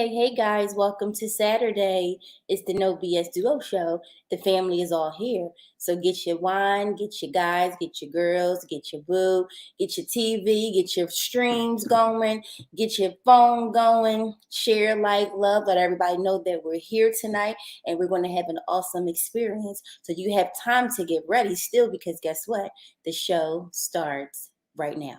Hey guys, welcome to Saturday. It's the Know BSDUO Show. The family is all here. So get your wine, get your guys, get your girls, get your boo, get your TV, get your streams going, get your phone going, share, like, love, let everybody know that we're here tonight and we're going to have an awesome experience. So you have time to get ready still because guess what? The show starts right now.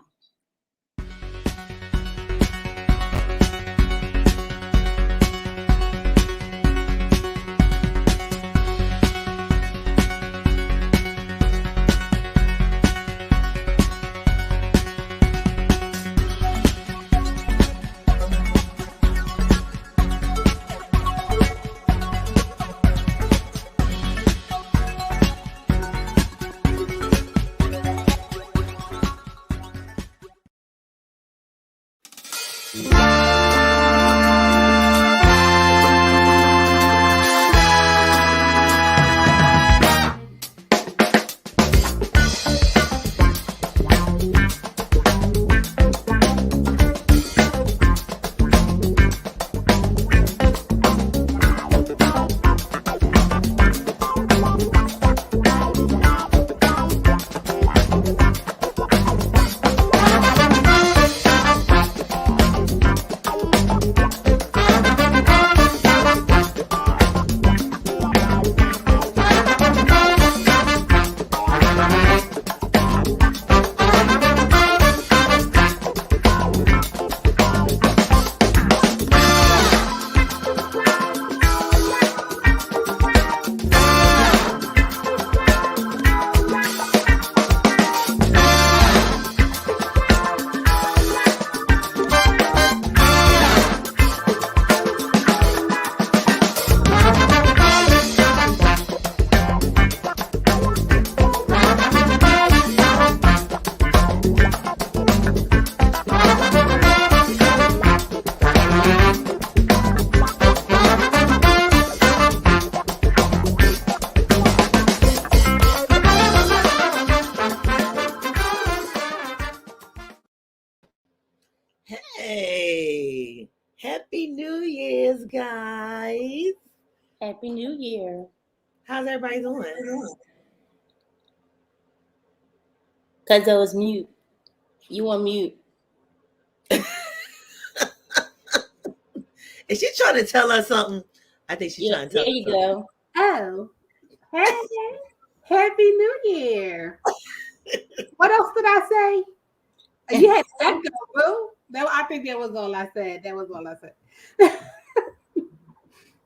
Hey, Happy New Year's, guys. Happy New Year. How's everybody doing? Because I was mute. You on mute. Is she trying to tell us something? I think she's trying to tell us something. There you go. Oh, hey, Happy New Year. What else did I say? You had that go, boo. I think that was all I said.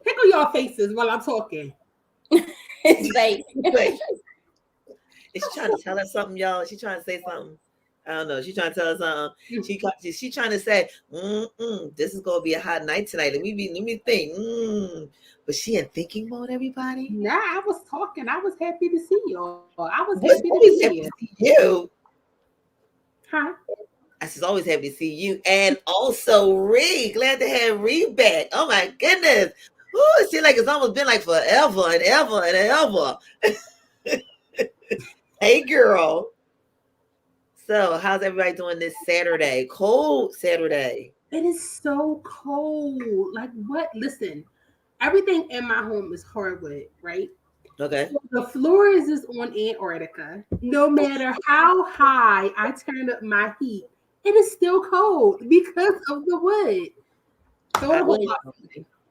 Pickle your faces while I'm talking. It's like, is she trying to tell us something, y'all? Is she trying to say something? I don't know. She's trying to tell us something. She trying to say, this is gonna be a hot night tonight. Let me think. But she in thinking mode, everybody. Nah, I was talking. I was happy to see you. I was happy to see you. Huh? I was always happy to see you, and also Ree. Glad to have Ree back. Oh my goodness! Ooh, it seems like it's almost been like forever and ever and ever. Hey, girl. So, how's everybody doing this Saturday? Cold Saturday. It is so cold. Like what? Listen, everything in my home is hardwood, right? Okay. So the floors is on Antarctica. No matter how high I turn up my heat, it is still cold because of the wood.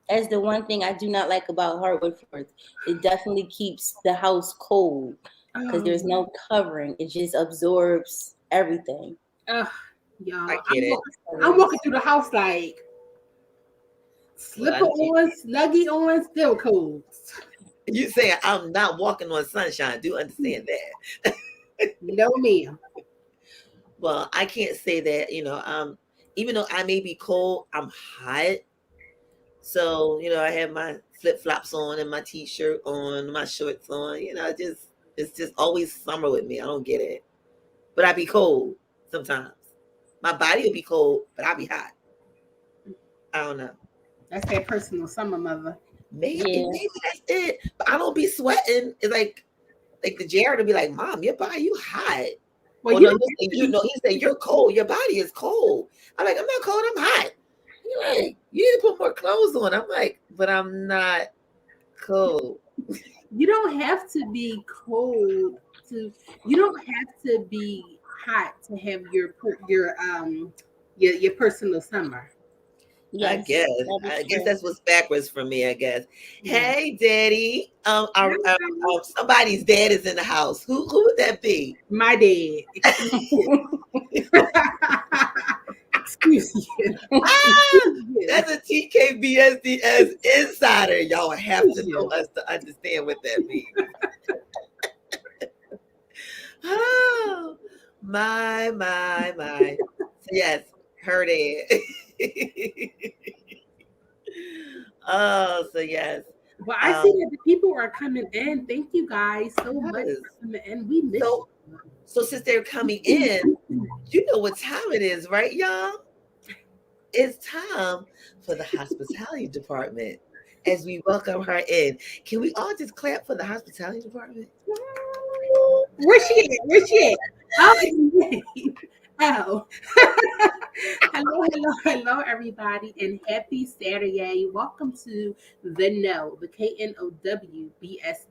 That's the one thing I do not like about hardwood floors. It definitely keeps the house cold because there's no covering. It just absorbs everything. Y'all, I get it. I'm walking through the house like slipper on, sluggy on, still cold. You saying I'm not walking on sunshine? Do understand that? No, ma'am. Well, I can't say that. Even though I may be cold, I'm hot. So I have my flip flops on and my t-shirt on, my shorts on. It's just always summer with me. I don't get it. But I be cold sometimes. My body will be cold, but I'll be hot. I don't know. That's that personal summer, mother. Maybe that's it. But I don't be sweating. It's like the Jared will be like, "Mom, your body, you hot." Well, he said you're cold. Your body is cold. I'm like, I'm not cold. I'm hot. You're like, you need to put more clothes on. I'm like, but I'm not cold. You don't have to be cold to. You don't have to be hot to have your personal summer. I Yes, guess. that is I guess true. that's what's backwards for me, I guess. Yeah. Hey, Daddy. Hi. Somebody's dad is in the house. Who would that be? My dad. Excuse you. Excuse you. Ah, Excuse you. that's a TKBSDS insider. Y'all have to Excuse know you. us to understand what that means. Oh, my. So yes, her dad. Oh, so yes. Well, I see Um, that the people are coming in. Thank you guys so much yes. for coming in. We miss So so since they're coming you. in, you know what time it is, right, y'all? It's time for the hospitality department as we welcome her in. Can we all just clap for the hospitality department? Where's she at? Where's she at? Oh, oh. Hello, everybody, and happy Saturday. Welcome to the KNOW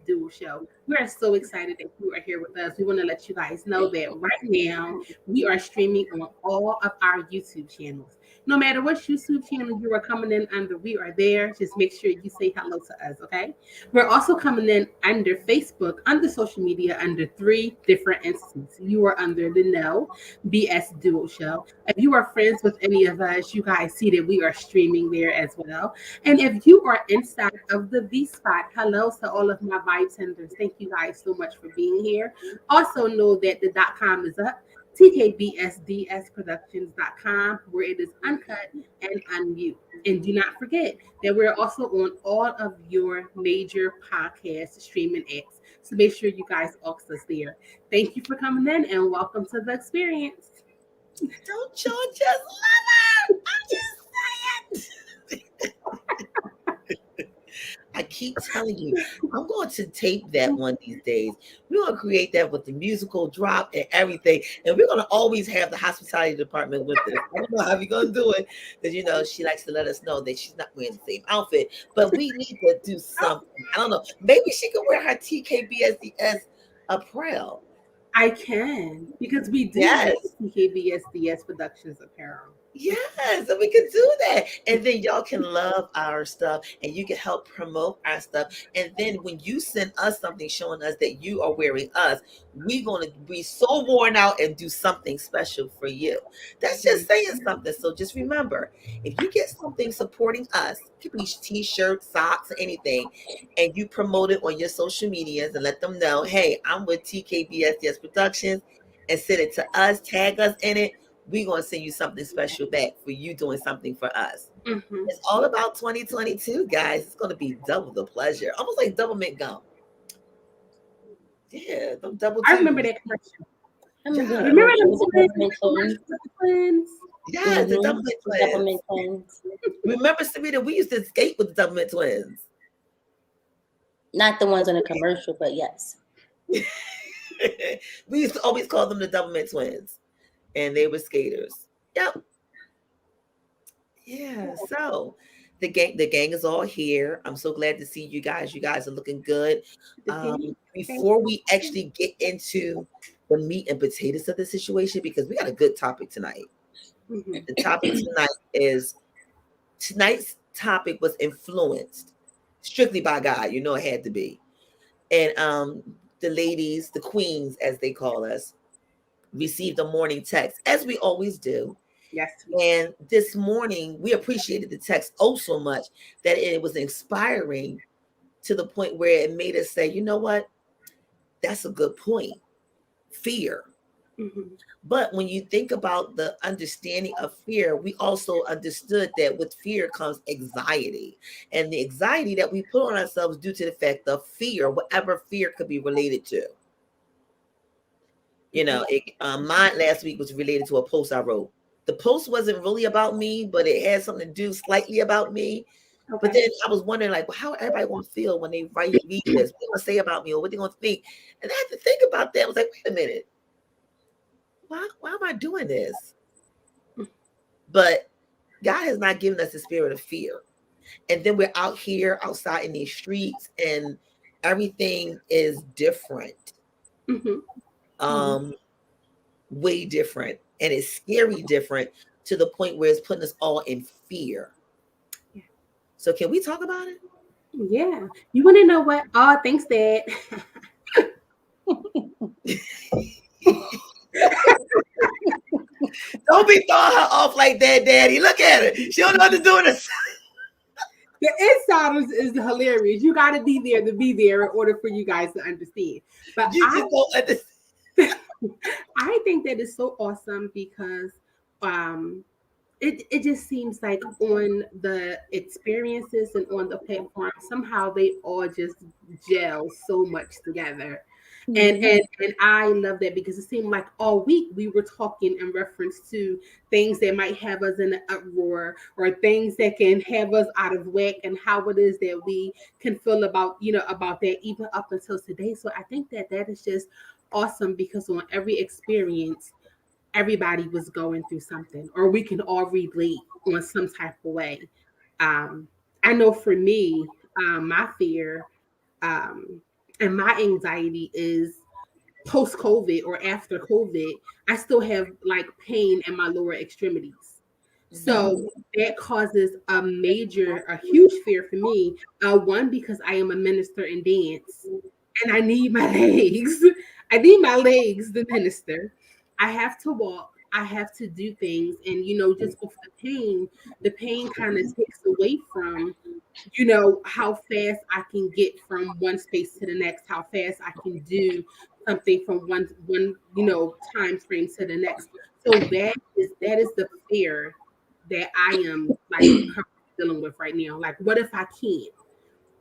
Duo Show. We are so excited that you are here with us. We want to let you guys know that right now we are streaming on all of our YouTube channels. No matter what YouTube channel you are coming in under, we are there. Just make sure you say hello to us, okay? We're also coming in under Facebook, under social media, under three different entities. You are under the Know BS Duo Show. If you are friends with any of us, you guys see that we are streaming there as well. And if you are inside of the V Spot, hello to all of my vibe senders. Thank you guys so much for being here. Also know that the .com is up. TKBSDSproductions.com, where it is uncut and unmute. And do not forget that we're also on all of your major podcast streaming apps. So make sure you guys ox us there. Thank you for coming in and welcome to the experience. Don't y'all just love her? I'm just saying. I keep telling you, I'm going to tape that one these days. We're going to create that with the musical drop and everything. And we're going to always have the hospitality department with us. I don't know how we're going to do it because, she likes to let us know that she's not wearing the same outfit. But we need to do something. I don't know. Maybe she could wear her TKBSDS apparel. I can because we do have Yes. TKBSDS Productions apparel. Yes, and we can do that. And then y'all can love our stuff and you can help promote our stuff. And then when you send us something showing us that you are wearing us, we're going to be so worn out and do something special for you. That's just saying something. So just remember, if you get something supporting us, it could be t-shirts, socks, anything, and you promote it on your social medias and let them know, hey, I'm with TKBSDS Productions, and send it to us, tag us in it. We're going to send you something special back for you doing something for us. Mm-hmm. It's all about 2022, guys. It's going to be double the pleasure. Almost like double mint gum. Yeah, them double I twos. remember that commercial. I remember Yeah. the Remember commercial the with the twins? The twins? Yes, the double Mhm. mint The twins. Double twins. Remember, Sarita, we used to skate with the double mint twins. Not the ones on the commercial, but yes. We used to always call them the double mint twins. And they were skaters. Yep. Yeah, so the gang is all here. I'm so glad to see you guys. You guys are looking good. The gang? Before we actually get into the meat and potatoes of the situation, because we got a good topic tonight. Mm-hmm. The topic tonight's topic was influenced strictly by God. You know it had to be. And the ladies, the queens, as they call us, received a morning text, as we always do. Yes. And this morning, we appreciated the text oh so much that it was inspiring to the point where it made us say, you know what? That's a good point. Fear. Mm-hmm. But when you think about the understanding of fear, we also understood that with fear comes anxiety. And the anxiety that we put on ourselves due to the fact of fear, whatever fear could be related to. Mine last week was related to a post I wrote. The post wasn't really about me, but it had something to do slightly about me. Okay. But then I was wondering, like, well, how everybody going to feel when they read this? What they going to say about me, or what they going to think? And I had to think about that. I was like, wait a minute, why am I doing this? But God has not given us the spirit of fear. And then we're out here outside in these streets and everything is different. Mm-hmm. Way different. And it's scary different to the point where it's putting us all in fear. Yeah. So can we talk about it? Yeah. You want to know what? Oh, thanks, Dad. Don't be throwing her off like that, Daddy. Look at her. She don't know what to do with us. The insiders is hilarious. You got to be there in order for you guys to understand. But You just don't understand. I think that is so awesome because it just seems like on the experiences and on the platform, somehow they all just gel so much together. And I love that because it seemed like all week we were talking in reference to things that might have us in an uproar or things that can have us out of whack and how it is that we can feel about about that even up until today. So I think that that is just awesome because on every experience everybody was going through something or we can all relate on some type of way. um I know for me, my fear um and my anxiety is post COVID or after COVID, I still have like pain in my lower extremities. So that causes a huge fear for me. One, because I am a minister in dance and I need my legs. I need my legs to minister. I have to walk. I have to do things. And, just with the pain kind of takes away from how fast I can get from one space to the next, how fast I can do something from one time frame to the next. So that is the fear that I am like dealing with right now. Like, what if I can't?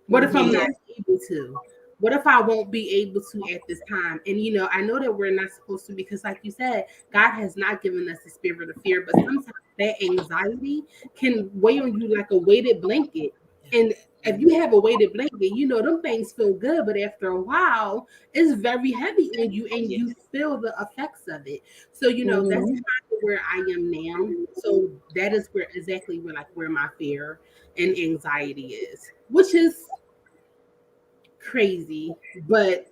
What if I'm not able to? What if I won't be able to at this time? And I know that we're not supposed to because, like you said, God has not given us the spirit of fear, but sometimes that anxiety can weigh on you like a weighted blanket. And if you have a weighted blanket, them things feel good, but after a while, it's very heavy on you and you feel the effects of it. So, that's kind of where I am now. So that is where my fear and anxiety is, which is crazy, but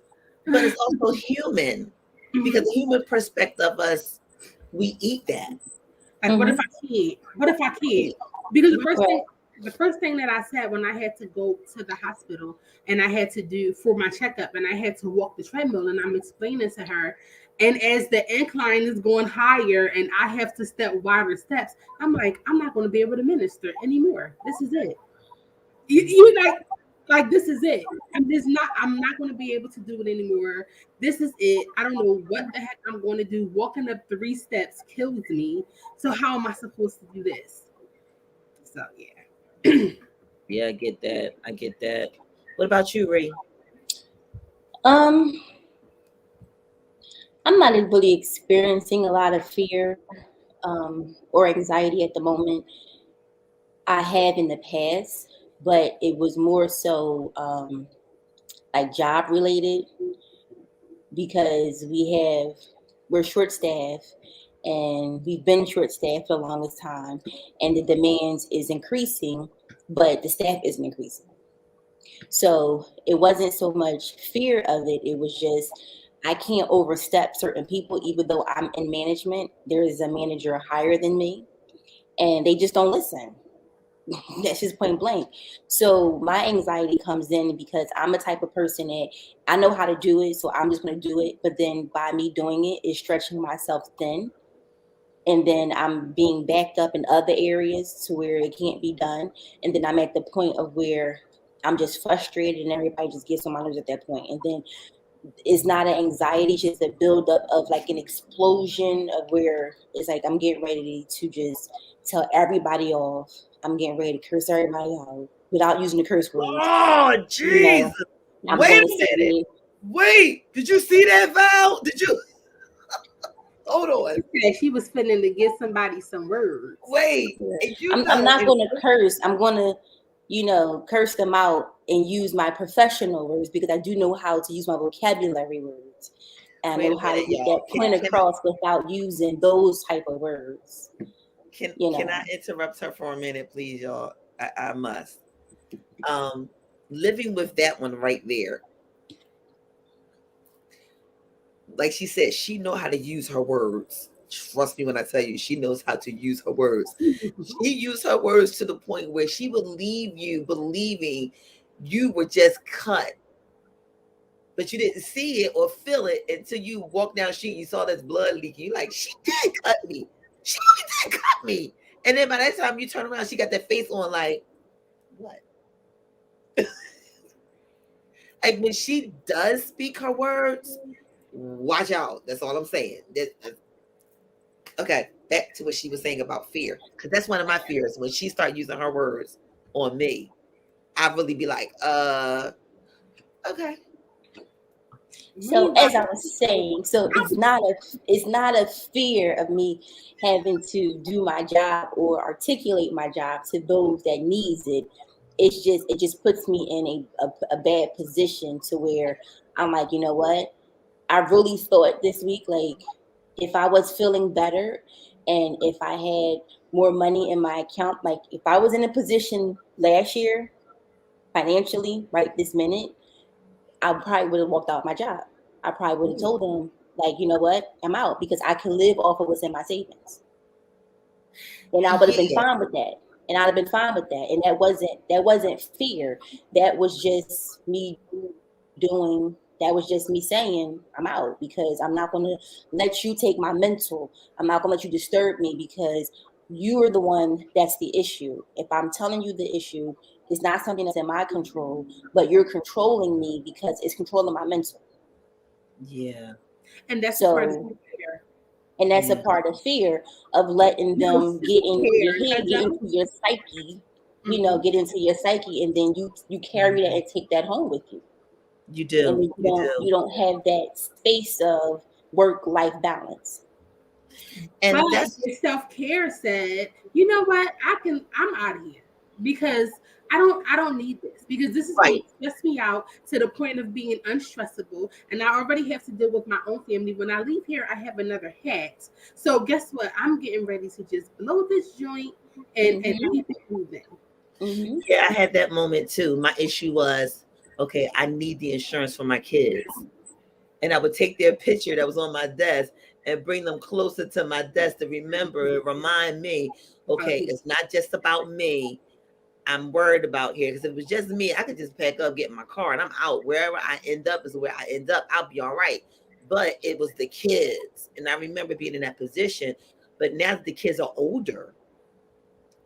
It's also human because the human perspective of us, we eat that. like, what if I can't? What if I can't? Because Right. the first thing that I said when I had to go to the hospital and I had to do for my checkup and I had to walk the treadmill and I'm explaining to her, and as the incline is going higher and I have to step wider steps, I'm like, I'm not going to be able to minister anymore. This is it. You like this is it. I'm not going to be able to do it anymore. This is it. I don't know what the heck I'm going to do. Walking up 3 steps kills me. So how am I supposed to do this? So yeah. Yeah, I get that. I get that. What about you, Ray? Um, I'm not really experiencing a lot of fear or anxiety at the moment. I have in the past, but it was more so like job related because we're short staffed and we've been short staffed for the longest time and the demands is increasing, but the staff isn't increasing. So it wasn't so much fear of it. It was just I can't overstep certain people, even though I'm in management. There is a manager higher than me, and they just don't listen. That's just point blank. So my anxiety comes in because I'm a type of person that I know how to do it, so I'm just going to do it. But then by me doing it is stretching myself thin, and then I'm being backed up in other areas to where it can't be done, and then I'm at the point of where I'm just frustrated, and everybody just gets on my nerves at that point. And then it's not an anxiety, it's just a buildup of like an explosion of where it's like I'm getting ready to just tell everybody off. I'm getting ready to curse everybody out without using the curse words. Oh, You Jesus. know, I'm Wait going a to minute. say, Wait. Did you see that, Val? Did you? Hold on. She was finna to give somebody some words. Wait. yeah. And I'm not going to curse. I'm going to, curse them out and use my professional words because I do know how to use my vocabulary words. And I wait know a how to minute, get y'all. that point across without using those type of words. Can I interrupt her for a minute, please, y'all? I must. Living with that one right there, like she said, she know how to use her words. Trust me when I tell you, she knows how to use her words. She used her words to the point where she would leave you believing you were just cut, but you didn't see it or feel it until you walked down the street and you saw this blood leaking. You're like, she did cut me. She really did cut me. And then by that time you turn around, she got that face on like, what? Like when she does speak her words, watch out. That's all I'm saying. Okay, back to what she was saying about fear. Because that's one of my fears. When she start using her words on me, I really be like, okay. So as I was saying, so it's not a fear of me having to do my job or articulate my job to those that needs it. It just puts me in a bad position to where I'm like, you know what? I really thought this week, like, if I was feeling better and if I had more money in my account, like if I was in a position last year financially, right this minute, I probably would have walked out my job. I probably would have told them, like, you know what, I'm out because I can live off of what's in my savings. And I would have been fine with that. And I'd have been fine with that. And that wasn't fear. That was just me doing that was just me saying I'm out because I'm not going to let you take my mental. I'm not going to let you disturb me because you are the one that's the issue. If I'm telling you the issue, it's not something that's in my control, but you're controlling me because it's controlling my mental. Yeah. And that's part of fear. And that's a part of fear of letting them get into your head, get into your psyche, get into your psyche, and then you carry that and take that home with you. You do. And you don't have that space of work-life balance. And but the self-care said, you know what, I'm out of here because I don't need this because this is going to stress me out to the point of being unstressable, and I already have to deal with my own family. When I leave here, I have another hat. So guess what? I'm getting ready to just blow this joint and keep it moving. Mm-hmm. Yeah, I had that moment too. My issue was, okay, I need the insurance for my kids. And I would take their picture that was on my desk and bring them closer to my desk to remind me, okay, it's not just about me. I'm worried about here. Because if it was just me, I could just pack up, get in my car, and I'm out. Wherever I end up is where I end up. I'll be all right. But it was the kids. And I remember being in that position. But now that the kids are older,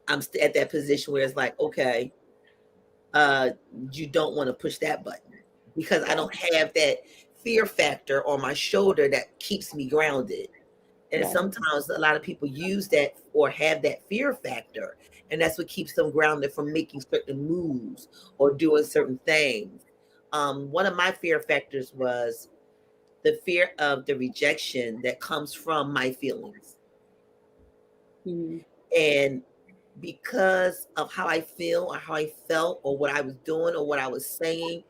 I'm at that position where it's like, okay, you don't want to push that button because I don't have that fear factor on my shoulder that keeps me grounded. And sometimes a lot of people use that or have that fear factor, and that's what keeps them grounded from making certain moves or doing certain things. One of my fear factors was the fear of the rejection that comes from my feelings. And because of how I feel or how I felt or what I was doing or what I was saying,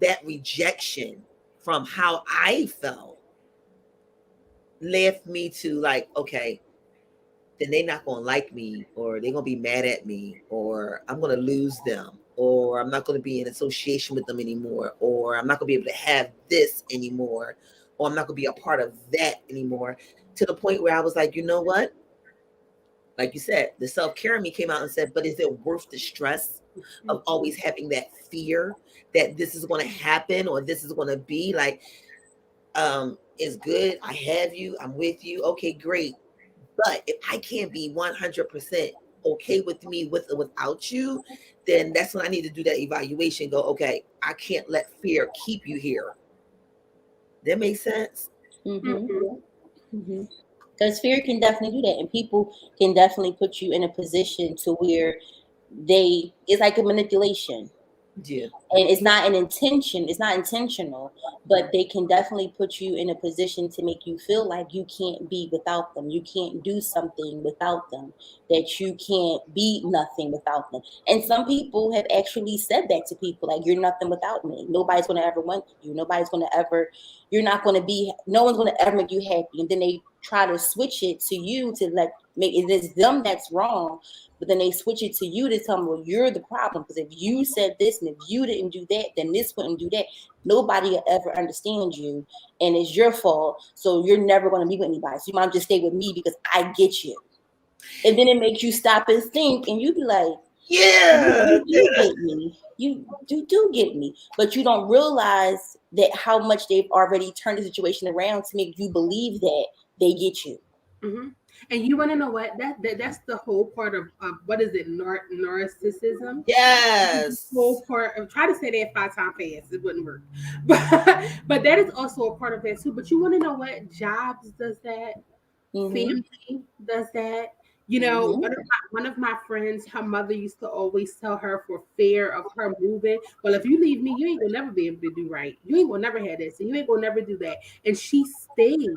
that rejection from how I felt left me to like, okay, then they're not going to like me, or they're going to be mad at me, or I'm going to lose them, or I'm not going to be in association with them anymore, or I'm not going to be able to have this anymore, or I'm not going to be a part of that anymore, to the point where I was like, you know what? Like you said, the self-care in me came out and said, but is it worth the stress of always having that fear that this is going to happen or this is going to be like, it's good. I have you. I'm with you. Okay, great. But if I can't be 100% okay with me with or without you, then that's when I need to do that evaluation. Go, okay, I can't let fear keep you here. That makes sense? Because fear can definitely do that, and people can definitely put you in a position to where it's like a manipulation. Yeah. And it's not intentional, but they can definitely put you in a position to make you feel like you can't be without them. You can't do something without them, that you can't be nothing without them. And some people have actually said that to people, like, you're nothing without me. Nobody's going to ever want you. No one's going to ever make you happy. And then they try to switch it to you to make it is them that's wrong, but then they switch it to you to tell them, well, you're the problem, because if you said this and if you didn't do that, then this wouldn't do that. Nobody will ever understand you, and it's your fault. So you're never going to be with anybody. So you might just stay with me because I get you. And then it makes you stop and think, and you be like, Yeah. you get me. You do get me, but you don't realize that how much they've already turned the situation around to make you believe that they get you. Mm-hmm. And you want to know what? That's the whole part of what is it? Narcissism. The Yes. whole part of try to say that 5 times fast, it wouldn't work. But that is also a part of that too. But you want to know what? Jobs does that. Mm-hmm. Family does that. You know, Mm-hmm. one of my friends, her mother used to always tell her for fear of her moving, well, if you leave me, you ain't gonna never be able to do right. You ain't gonna never have this, and you ain't gonna never do that. And she stayed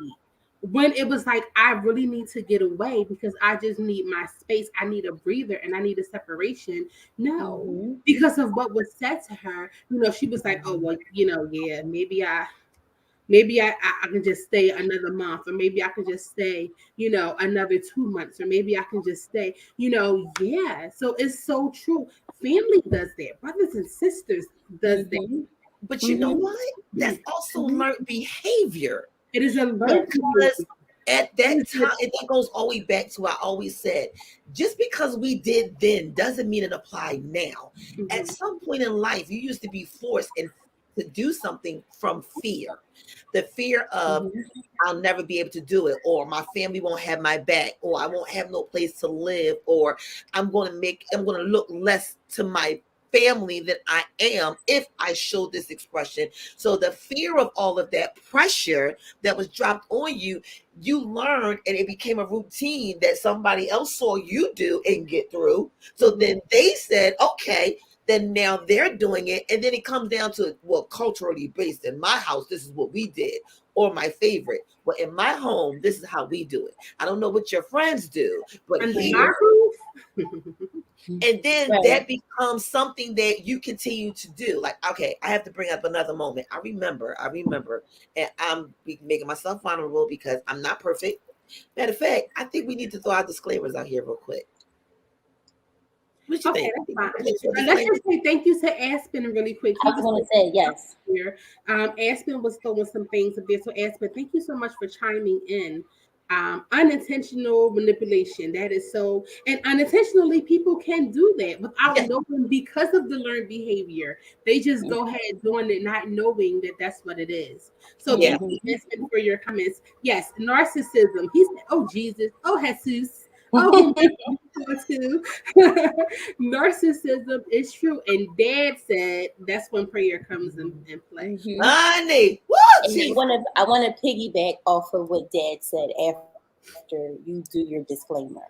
when it was like, I really need to get away because I just need my space. I need a breather and I need a separation. No, Mm-hmm. because of what was said to her, you know, she was like, oh, well, you know, yeah, maybe I can just stay another month, or maybe I can just stay, you know, another 2 months, or maybe I can just stay, you know, yeah. So it's so true. Family does that. Brothers and sisters does that. Mm-hmm. But you know Mm-hmm. what? That's also learned behavior. It is a learned Because behavior. at that time, and that goes all the way back to what I always said, just because we did then doesn't mean it applied now. At Mhm. some point in life, you used to be forced to do something from fear. The fear of Mm-hmm. I'll never be able to do it, or my family won't have my back, or I won't have no place to live, or I'm going to look less to my family than I am if I show this expression. So the fear of all of that pressure that was dropped on you, you learned, and it became a routine that somebody else saw you do and get through. So then they said, okay, then now they're doing it. And then it comes down to, well, culturally based in my house, this is what we did, or my favorite. Well, in my home, this is how we do it. I don't know what your friends do, but Under here, my roof. and then Right. that becomes something that you continue to do. Like, okay, I have to bring up another moment. I remember, and I'm making myself vulnerable because I'm not perfect. Matter of fact, I think we need to throw our disclaimers out here real quick. What you Okay, think? that's fine. Let's Disclaimer? just say thank you to Aspen really quick. I He was was going to say yes. here. Aspen was throwing some things up there. So Aspen, thank you so much for chiming in. Unintentional manipulation. That is so, and unintentionally, people can do that without Yeah, knowing because of the learned behavior. They just go ahead doing it, not knowing that that's what it is. So yeah. thank you, Mm-hmm. Aspen, for your comments. Yes, narcissism. He said, "Oh Jesus, oh Jesus, oh who too." Narcissism is true, and Dad said that's when prayer comes in play. Mm-hmm. Honey, woo, And Jesus. I want to piggyback off of what Dad said after you do your disclaimer.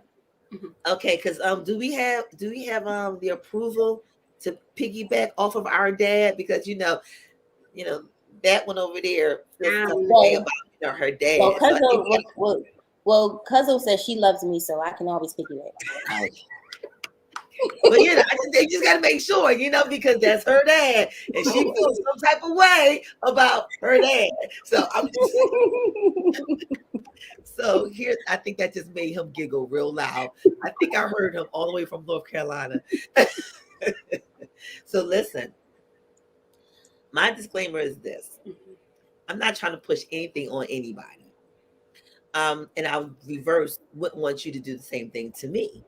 Okay, because do we have the approval to piggyback off of our dad? Because you know that one over there feels some type of way Well, about her dad. So I think we Cuzzo says she loves me, so I can always piggyback. got. But they just got to make sure, because that's her dad, and she feels some type of way about her dad. So I'm just so here. I think that just made him giggle real loud. I think I heard him all the way from North Carolina. So listen, my disclaimer is this: I'm not trying to push anything on anybody. And I reverse wouldn't want you to do the same thing to me.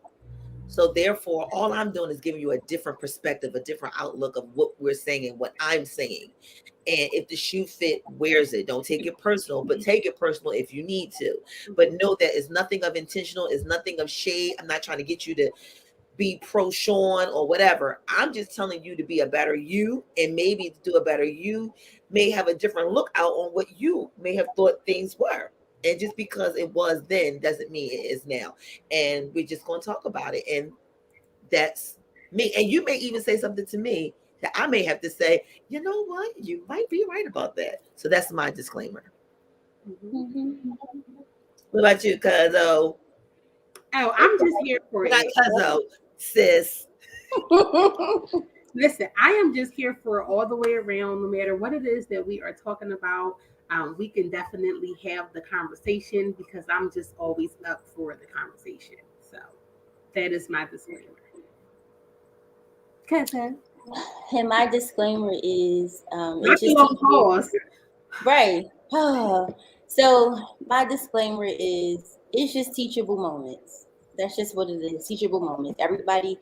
So therefore, all I'm doing is giving you a different perspective, a different outlook of what we're saying and what I'm saying. And if the shoe fit, wears it. Don't take it personal, but take it personal if you need to. But know that it's nothing of intentional, it's nothing of shade. I'm not trying to get you to be pro Sean or whatever. I'm just telling you to be a better you, and maybe to do a better you may have a different look out on what you may have thought things were. And just because it was then doesn't mean it is now. And we're just going to talk about it. And that's me. And you may even say something to me that I may have to say, you know what? You might be right about that. So that's my disclaimer. Mm-hmm. What about you, Cuzzo? Oh, I'm just here for Not it. Cuzzo, sis. Listen, I am just here for all the way around, no matter what it is that we are talking about. we can definitely have the conversation because I'm just always up for the conversation. So that is my disclaimer. Cousin, And my disclaimer is, not it's the just long teachable. pause. Right. So my disclaimer is, it's just teachable moments. That's just what it is. Teachable moments. Everybody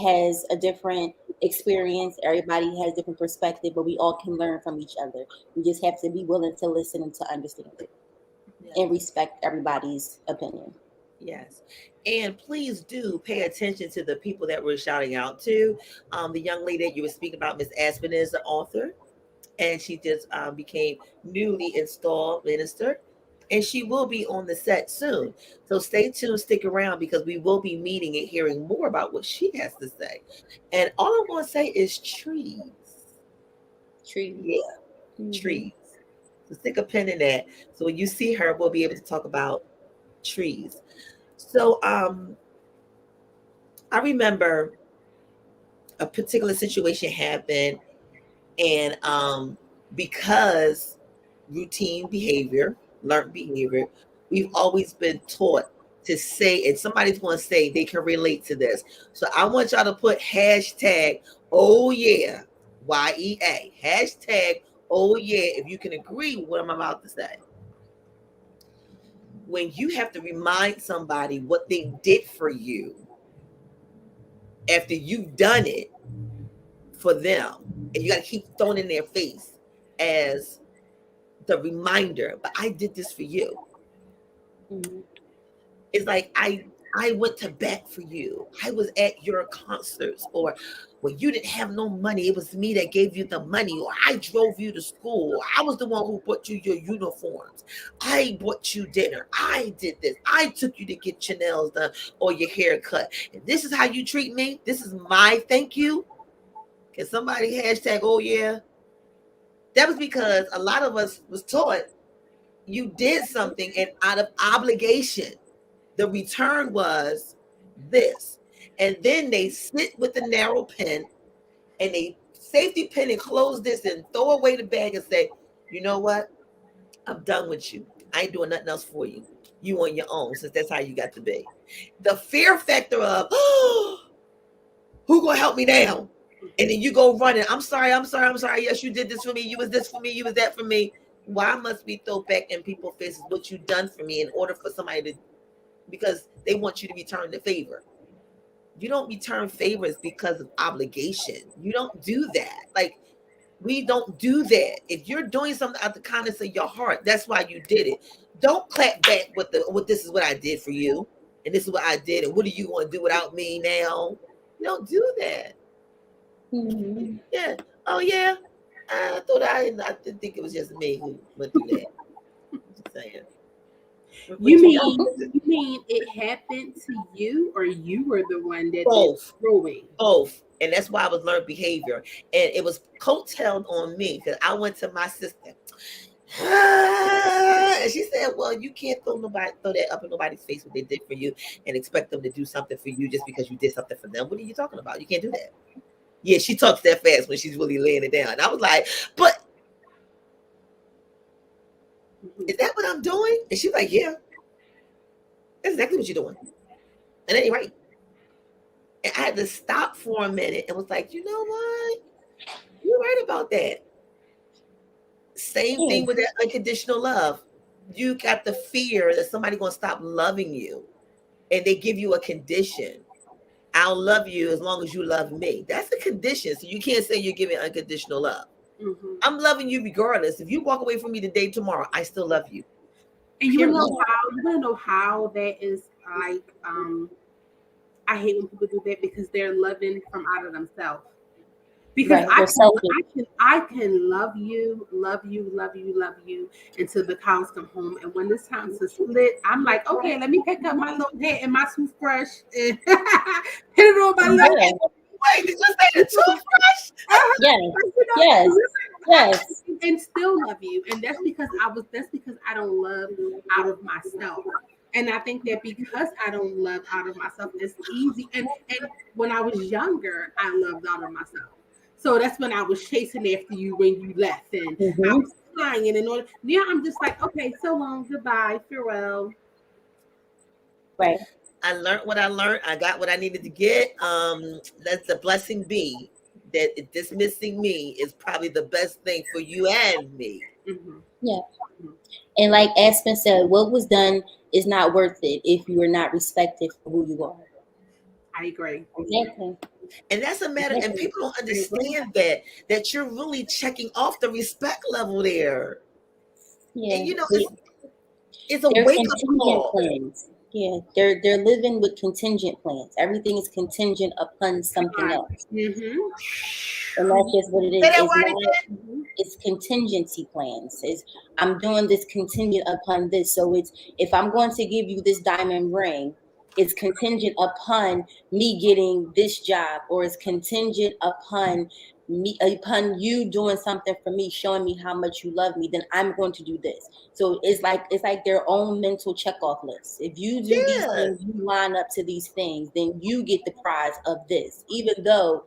has a different experience. Everybody has different perspective, but we all can learn from each other. We just have to be willing to listen and to understand it and Yes. respect everybody's opinion. Yes. And please do pay attention to the people that we're shouting out to. The young lady that you were speaking about, Miss Aspen, is the author, and she just became newly installed minister. And she will be on the set soon. So stay tuned, stick around, because we will be meeting and hearing more about what she has to say. And all I'm going to say is trees. Trees. Yeah, trees. So stick a pin in that. So when you see her, we'll be able to talk about trees. So I remember a particular situation happened, and because routine behavior, learned behavior, we've always been taught to say, and somebody's going to say they can relate to this. So I want y'all to put hashtag oh yeah, YEA, hashtag oh yeah, if you can agree with what I'm about to say. When you have to remind somebody what they did for you after you've done it for them, and you got to keep throwing in their face as the reminder, but I did this for you. Mm-hmm. It's like I went to bat for you. I was at your concerts, or when you didn't have no money, it was me that gave you the money, or I drove you to school, or I was the one who bought you your uniforms. I bought you dinner. I did this. I took you to get your nails done or your hair cut. And this is how you treat me. This is my thank you. Can somebody hashtag oh yeah? That was because a lot of us was taught you did something, and out of obligation, the return was this. And then they sit with the narrow pen and they safety pin and close this and throw away the bag and say, you know what? I'm done with you. I ain't doing nothing else for you. You on your own, since that's how you got to be. The fear factor of, oh, who gonna help me now? And then you go running. I'm sorry. Yes, you did this for me. You was this for me. You was that for me. Why must we throw back in people's faces what you done for me in order for somebody to, because they want you to return the favor? You don't return favors because of obligation. You don't do that. Like, we don't do that. If you're doing something out the kindness of your heart, that's why you did it. Don't clap back with this is what I did for you, and this is what I did, and what are you going to do without me now? You don't do that. Mm-hmm. Yeah. Oh yeah. I thought I didn't think it was just me who went through that. Just saying. You What you got? mean you mean it happened to you, or you were the one that did Both. throwing? Both. And that's why I was learned behavior. And it was coattailed on me because I went to my sister. And she said, well, you can't throw that up in nobody's face what they did for you and expect them to do something for you just because you did something for them. What are you talking about? You can't do that. Yeah, she talks that fast when she's really laying it down. And I was like, but is that what I'm doing? And she's like, yeah, that's exactly what you're doing. And that ain't right. And I had to stop for a minute and was like, you know what? You're right about that. Same Yeah. thing with that unconditional love. You got the fear that somebody's going to stop loving you, and they give you a condition. I'll love you as long as you love me. That's a condition. So you can't say you're giving unconditional love. Mm-hmm. I'm loving you regardless. If you walk away from me today, tomorrow, I still love you. And Period. you wanna know how that is like. I hate when people do that because they're loving from out of themselves. Because Right. They're selfish. I can love you, love you, love you, love you until the cows come home. And when it's time to split, I'm like, okay, let me pick up my little hat and my toothbrush and put it on my little Yeah. Wait, did you say the toothbrush? Yes. you know, Yes. I- Yes. and still love you. And that's because I don't love out of myself. And I think that because I don't love out of myself, it's easy. And when I was younger, I loved out of myself. So that's when I was chasing after you when you left, and I Mhm. was flying and all. Now I'm just like, okay, so long, goodbye, farewell. Right. I learned what I learned. I got what I needed to get. Let the blessing be that dismissing me is probably the best thing for you and me. Mm-hmm. Yeah. And like Aspen said, what was done is not worth it if you are not respected for who you are. I agree. Exactly. And that's a matter, and Exactly. people don't I agree. understand that you're really checking off the respect level there. Yeah. And it's a They're wake-up contingent call. plans. Yeah. They're living with contingent plans. Everything is contingent upon Come something on. else. Mm-hmm. And that's just what it Say is. that It's word not, again. Mm-hmm. it's contingency plans. Is I'm doing this contingent upon this. So it's if I'm going to give you this diamond ring, it's contingent upon me getting this job, or it's contingent upon you doing something for me, showing me how much you love me, then I'm going to do this. So it's like their own mental checkoff list. If you do these Yeah. things, you line up to these things, then you get the prize of this. Even though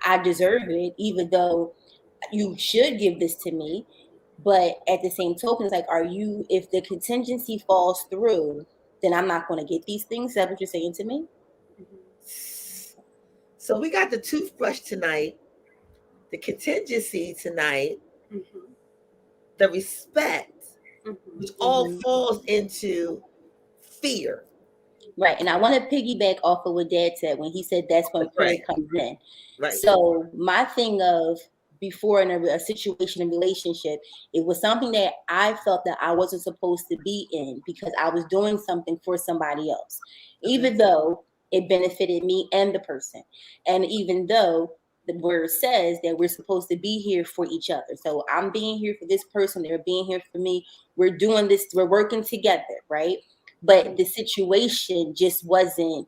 I deserve it, even though you should give this to me. But at the same token, it's like, if the contingency falls through, then I'm not going to get these things. Is that what you're saying to me? So we got the toothbrush tonight, the contingency tonight, Mm-hmm. the respect, Mm-hmm. which all Mhm. falls into fear. Right. And I want to piggyback off of what Dad said when he said that's when prayer Right, comes in. right. So my thing of before in a situation, a relationship, it was something that I felt that I wasn't supposed to be in because I was doing something for somebody else, Okay. even though it benefited me and the person. And even though the word says that we're supposed to be here for each other. So I'm being here for this person, they're being here for me. We're doing this, we're working together, right? But the situation just wasn't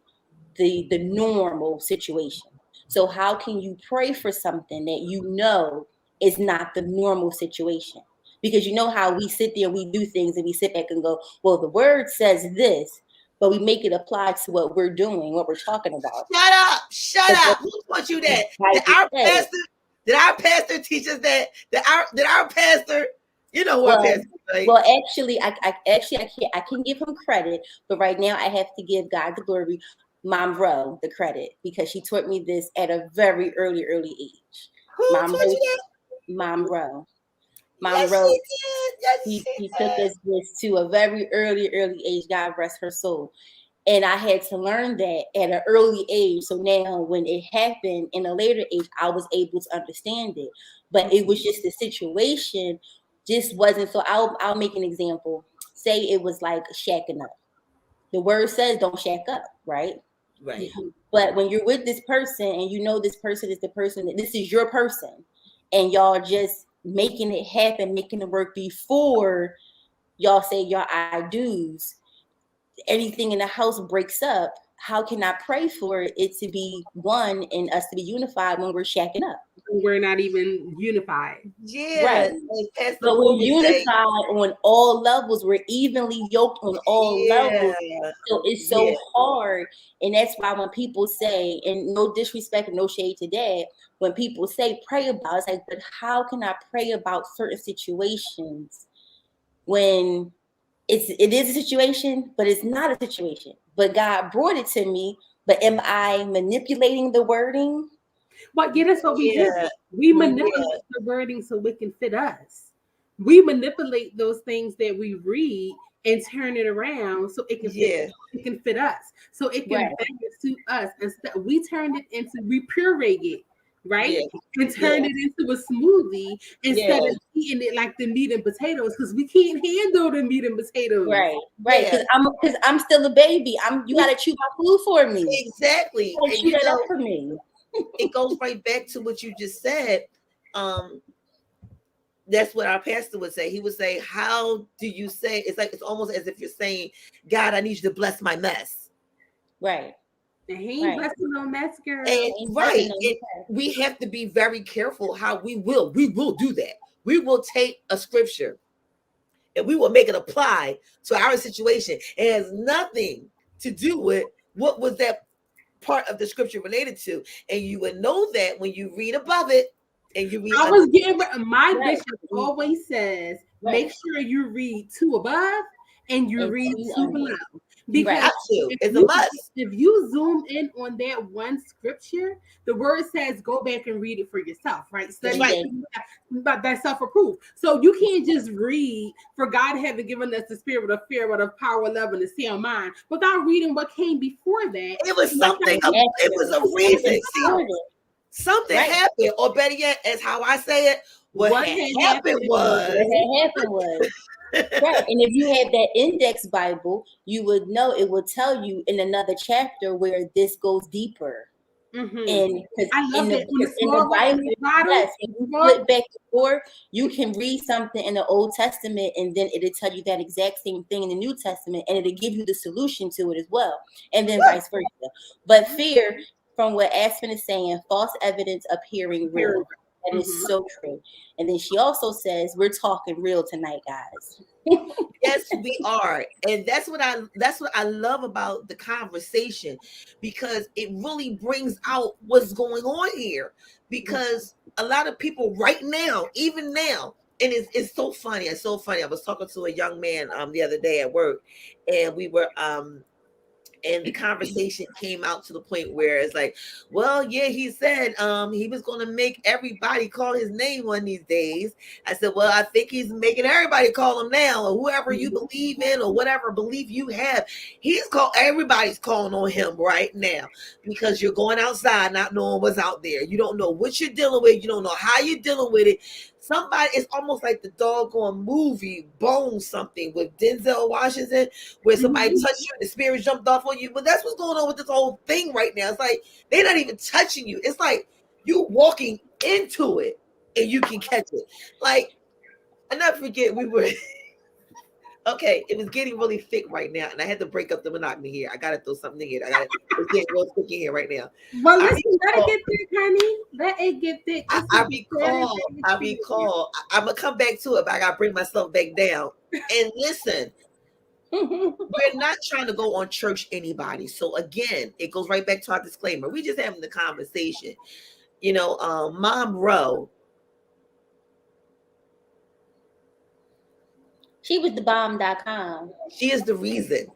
the normal situation. So how can you pray for something that you know is not the normal situation? Because you know how we sit there, we do things, and we sit back and go, well, the word says this, but we make it apply to what we're doing, what we're talking about. Shut up! Shut But up! what Who taught you the that? Did Bible our says, pastor? Did our pastor teach us that? Did our pastor? You know who our well, pastor is, right? well, actually, I can give him credit, but right now I have to give God the glory, Mom Ro the credit because she taught me this at a very early age. Who Mom taught Ro, you Mom Ro, that? Mom Yes, Ro. she did. Yes, she She took did. us this to a very early age. God rest her soul. And I had to learn that at an early age. So now when it happened in a later age, I was able to understand it. But it was just the situation just wasn't. So I'll make an example. Say it was like shacking up. The word says don't shack up, right? Right. But when you're with this person and you know this person is the person that this is your person, and y'all just making it happen, making it work before y'all say your I do's, anything in the house breaks up. How can I pray for it to be one and us to be unified when we're shacking up? We're not even unified. Yeah. Right. As Pastor But we're Paul would say, unified on all levels. We're evenly yoked on all yeah, levels. So it's yeah, so hard. And that's why when people say, and no disrespect and no shade to Dad, when people say pray about, it's like, but how can I pray about certain situations when it is a situation, but it's not a situation. But God brought it to me. But am I manipulating the wording? But yeah, that's what we do. yeah, We Mhm. manipulate the wording so it can fit us. We manipulate those things that we read and turn it around so yeah, it can fit us. So it can Right, better suit us. Instead, we turned it into we puree it, right? yeah, And yeah, turn it into a smoothie instead yeah, of eating it like the meat and potatoes because we can't handle the meat and potatoes. right. yeah. Because I'm still a baby. You gotta chew my food for me. You Exactly. gotta And chew that up for me. it goes right back to what you just said. Um, that's what our pastor would say. He would say, how do you say it's almost as if you're saying, God, I need you to bless my mess. Right, And he ain't right. blessing no mess, girl. And Ain't blessing right. them. We have to be very careful how we will do that. We will take a scripture and we will make it apply to our situation. It has nothing to do with what was that part of the scripture related to. And you would know that when you read above it, and you read. I was getting my Right. bishop always says, Right. make sure you read 2 above and you And read 2 2 under. below. You Because have to. It's a must. if you zoom in on that one scripture, the word says go back and read it for yourself, right? That's Study right. but that's self-approved. So you can't just read, for God haven't given us the spirit of fear, but of power, love, and a sound mind, without reading what came before that. It was something. It was a reason. See, something Right. happened, or better yet, as how I say it, what had happened was. What had happened was. Right. And if you had that index Bible, you would know it would tell you in another chapter where this goes deeper. Mm-hmm. And I love in it. the Bible, yes, if you flip back and forth, you can read something in the Old Testament and then it'll tell you that exact same thing in the New Testament, and it'll give you the solution to it as well, and then vice versa. But fear, from what Aspen is saying, false evidence appearing real. That is so true. And then she also says, we're talking real tonight, guys. Yes, we are. And that's what I love about the conversation, because it really brings out what's going on here. Because a lot of people right now, even now, and it's so funny. It's so funny. I was talking to a young man the other day at work, and we were and the conversation came out to the point where it's like, well, yeah, he said he was going to make everybody call his name one of these days. I said, well, I think he's making everybody call him now, or whoever you believe in, or whatever belief you have. Everybody's calling on him right now, because you're going outside not knowing what's out there. You don't know what you're dealing with. You don't know how you're dealing with it. It's almost like the doggone movie Bone something with Denzel Washington, where somebody touched you and the spirit jumped off on you. But that's what's going on with this whole thing right now. It's like they're not even touching you. It's like you walking into it and you can catch it. Like, I never forget, we were okay, it was getting really thick right now, and I had to break up the monotony here. I gotta throw something in here. It's getting real thick in here right now. Well, listen, let it get thick, honey. Let it get thick. I recall. I'm gonna come back to it, but I gotta bring myself back down. And listen, we're not trying to go on church anybody. So again, it goes right back to our disclaimer. We just having the conversation. You know, Mom Rowe. She was the bomb.com. She is the reason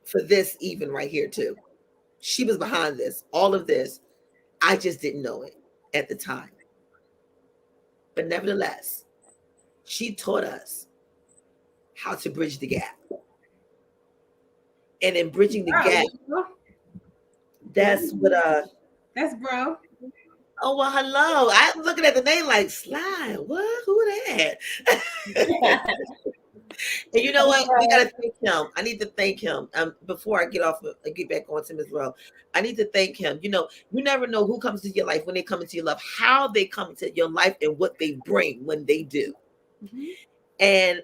for this, even right here too. She was behind this, all of this. I just didn't know it at the time. But nevertheless, she taught us how to bridge the gap. And in bridging the gap, that's what that's bro. Oh, well, hello. I'm looking at the name like Slide. What? Who that? And you know what? We gotta thank him. I need to thank him. Before I get back on to Ms. Rowe. I need to thank him. You know, you never know who comes to your life when they come into your life, how they come into your life, and what they bring when they do. And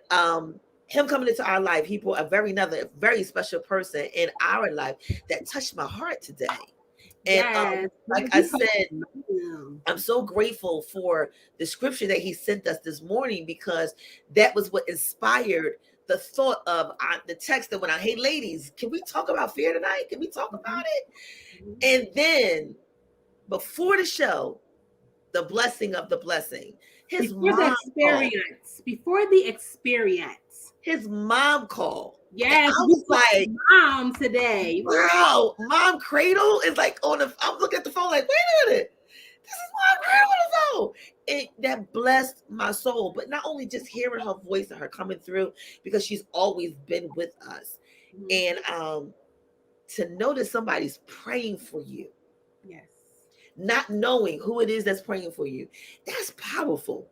him coming into our life, he brought another very special person in our life that touched my heart today. And like I said, I'm so grateful for the scripture that he sent us this morning, because that was what inspired the thought of the text that went out. Hey, ladies, can we talk about fear tonight? Can we talk about it? And then before the show, the blessing of the blessing. Before the experience. His mom called. Yes, I was like, mom today. Wow, Mom Cradle is like on the. I'm looking at the phone like, wait a minute, this is Mom Cradle. And that blessed my soul. But not only just hearing her voice and her coming through, because she's always been with us, and to know that somebody's praying for you. Yes. Not knowing who it is that's praying for you, that's powerful.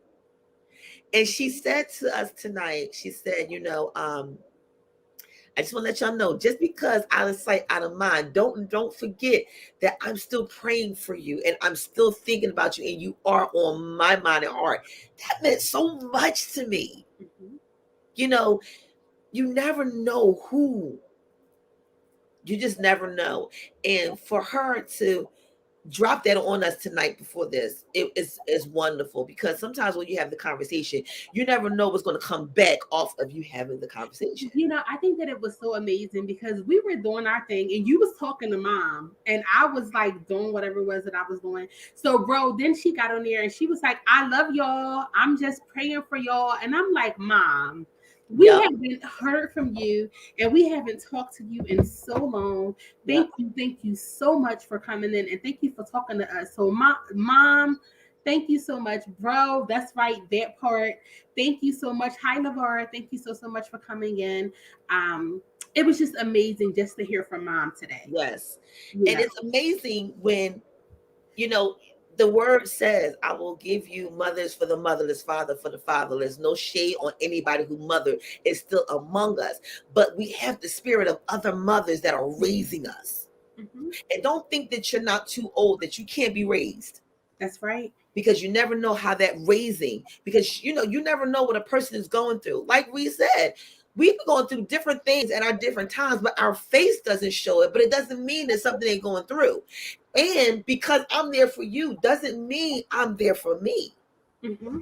And she said to us tonight, she said, you know, I just want to let y'all know, just because out of sight, out of mind, don't forget that I'm still praying for you, and I'm still thinking about you, and you are on my mind and heart. That meant so much to me. You know, you never know who. You just never know. And for her to drop that on us tonight before this. Is wonderful, because sometimes when you have the conversation, you never know what's going to come back off of you having the conversation. I think that it was so amazing because we were doing our thing and you was talking to mom and I was like doing whatever it was that I was doing. So, bro, then she got on there and she was like, I love y'all. I'm just praying for y'all. And I'm like, Mom, we Yep. haven't heard from you and we haven't talked to you in so long. Yep. Thank you so much for coming in and thank you for talking to us. So, mom, thank you so much, bro. That's right, that part. Thank you so much. Hi, Lavara. Thank you so much for coming in. It was just amazing just to hear from mom today. Yes. You And know. it's amazing when, the word says, I will give you mothers for the motherless, father for the fatherless. No shade on anybody who mother is still among us. But we have the spirit of other mothers that are raising us. Mm-hmm. And don't think that you're not too old, that you can't be raised. That's right. Because you never know how that raising, because you never know what a person is going through. Like we said, we've been going through different things at our different times, but our face doesn't show it. But it doesn't mean that something ain't going through. And because I'm there for you doesn't mean I'm there for me. Mm-hmm.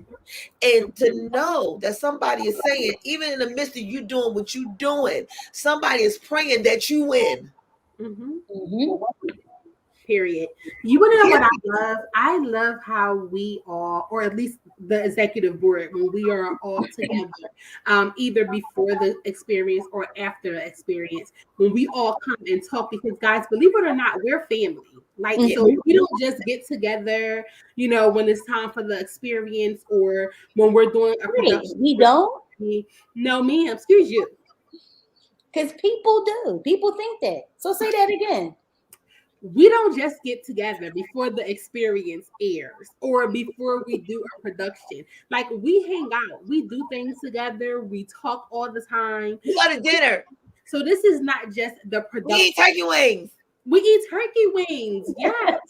And to know that somebody is saying, even in the midst of you doing what you're doing, somebody is praying that you win. Mm-hmm. Mm-hmm. Period. You want to know what I love? I love how we all, or at least the executive board, when we are all together, either before the experience or after the experience, when we all come and talk. Because guys, believe it or not, we're family. Like, Mhm. so we don't just get together, when it's time for the experience or when we're doing a Right. production. We don't, No, ma'am. Excuse you. because people do. People think that. So say that again. We don't just get together before the experience airs or before we do a production. Like we hang out, we do things together, we talk all the time. We go to dinner. So this is not just the We production. eat turkey wings. We eat turkey wings, yes.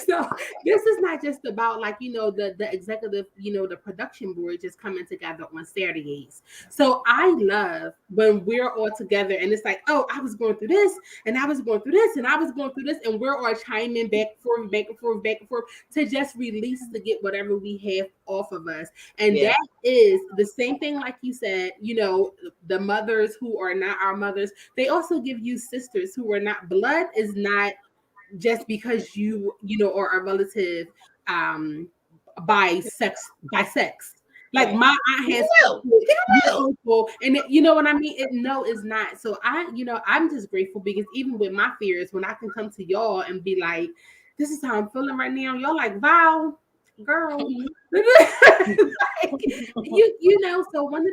So this is not just about like the executive, the production board just coming together on Saturdays. So I love when we're all together and it's like, oh, I was going through this and I was going through this and I was going through this, and we're all chiming back and forth, back and forth, back and forth to just release to get whatever we have off of us. And Yeah. that is the same thing, like you said, the mothers who are not our mothers, they also give you sisters who are not blood, is not just because are a relative by sex. Like Right. my aunt has Real. your Real. uncle, and you know what I mean. No, it's not. So I'm just grateful because even with my fears, when I can come to y'all and be like, "This is how I'm feeling right now," y'all like, "Wow, girl." Like, so one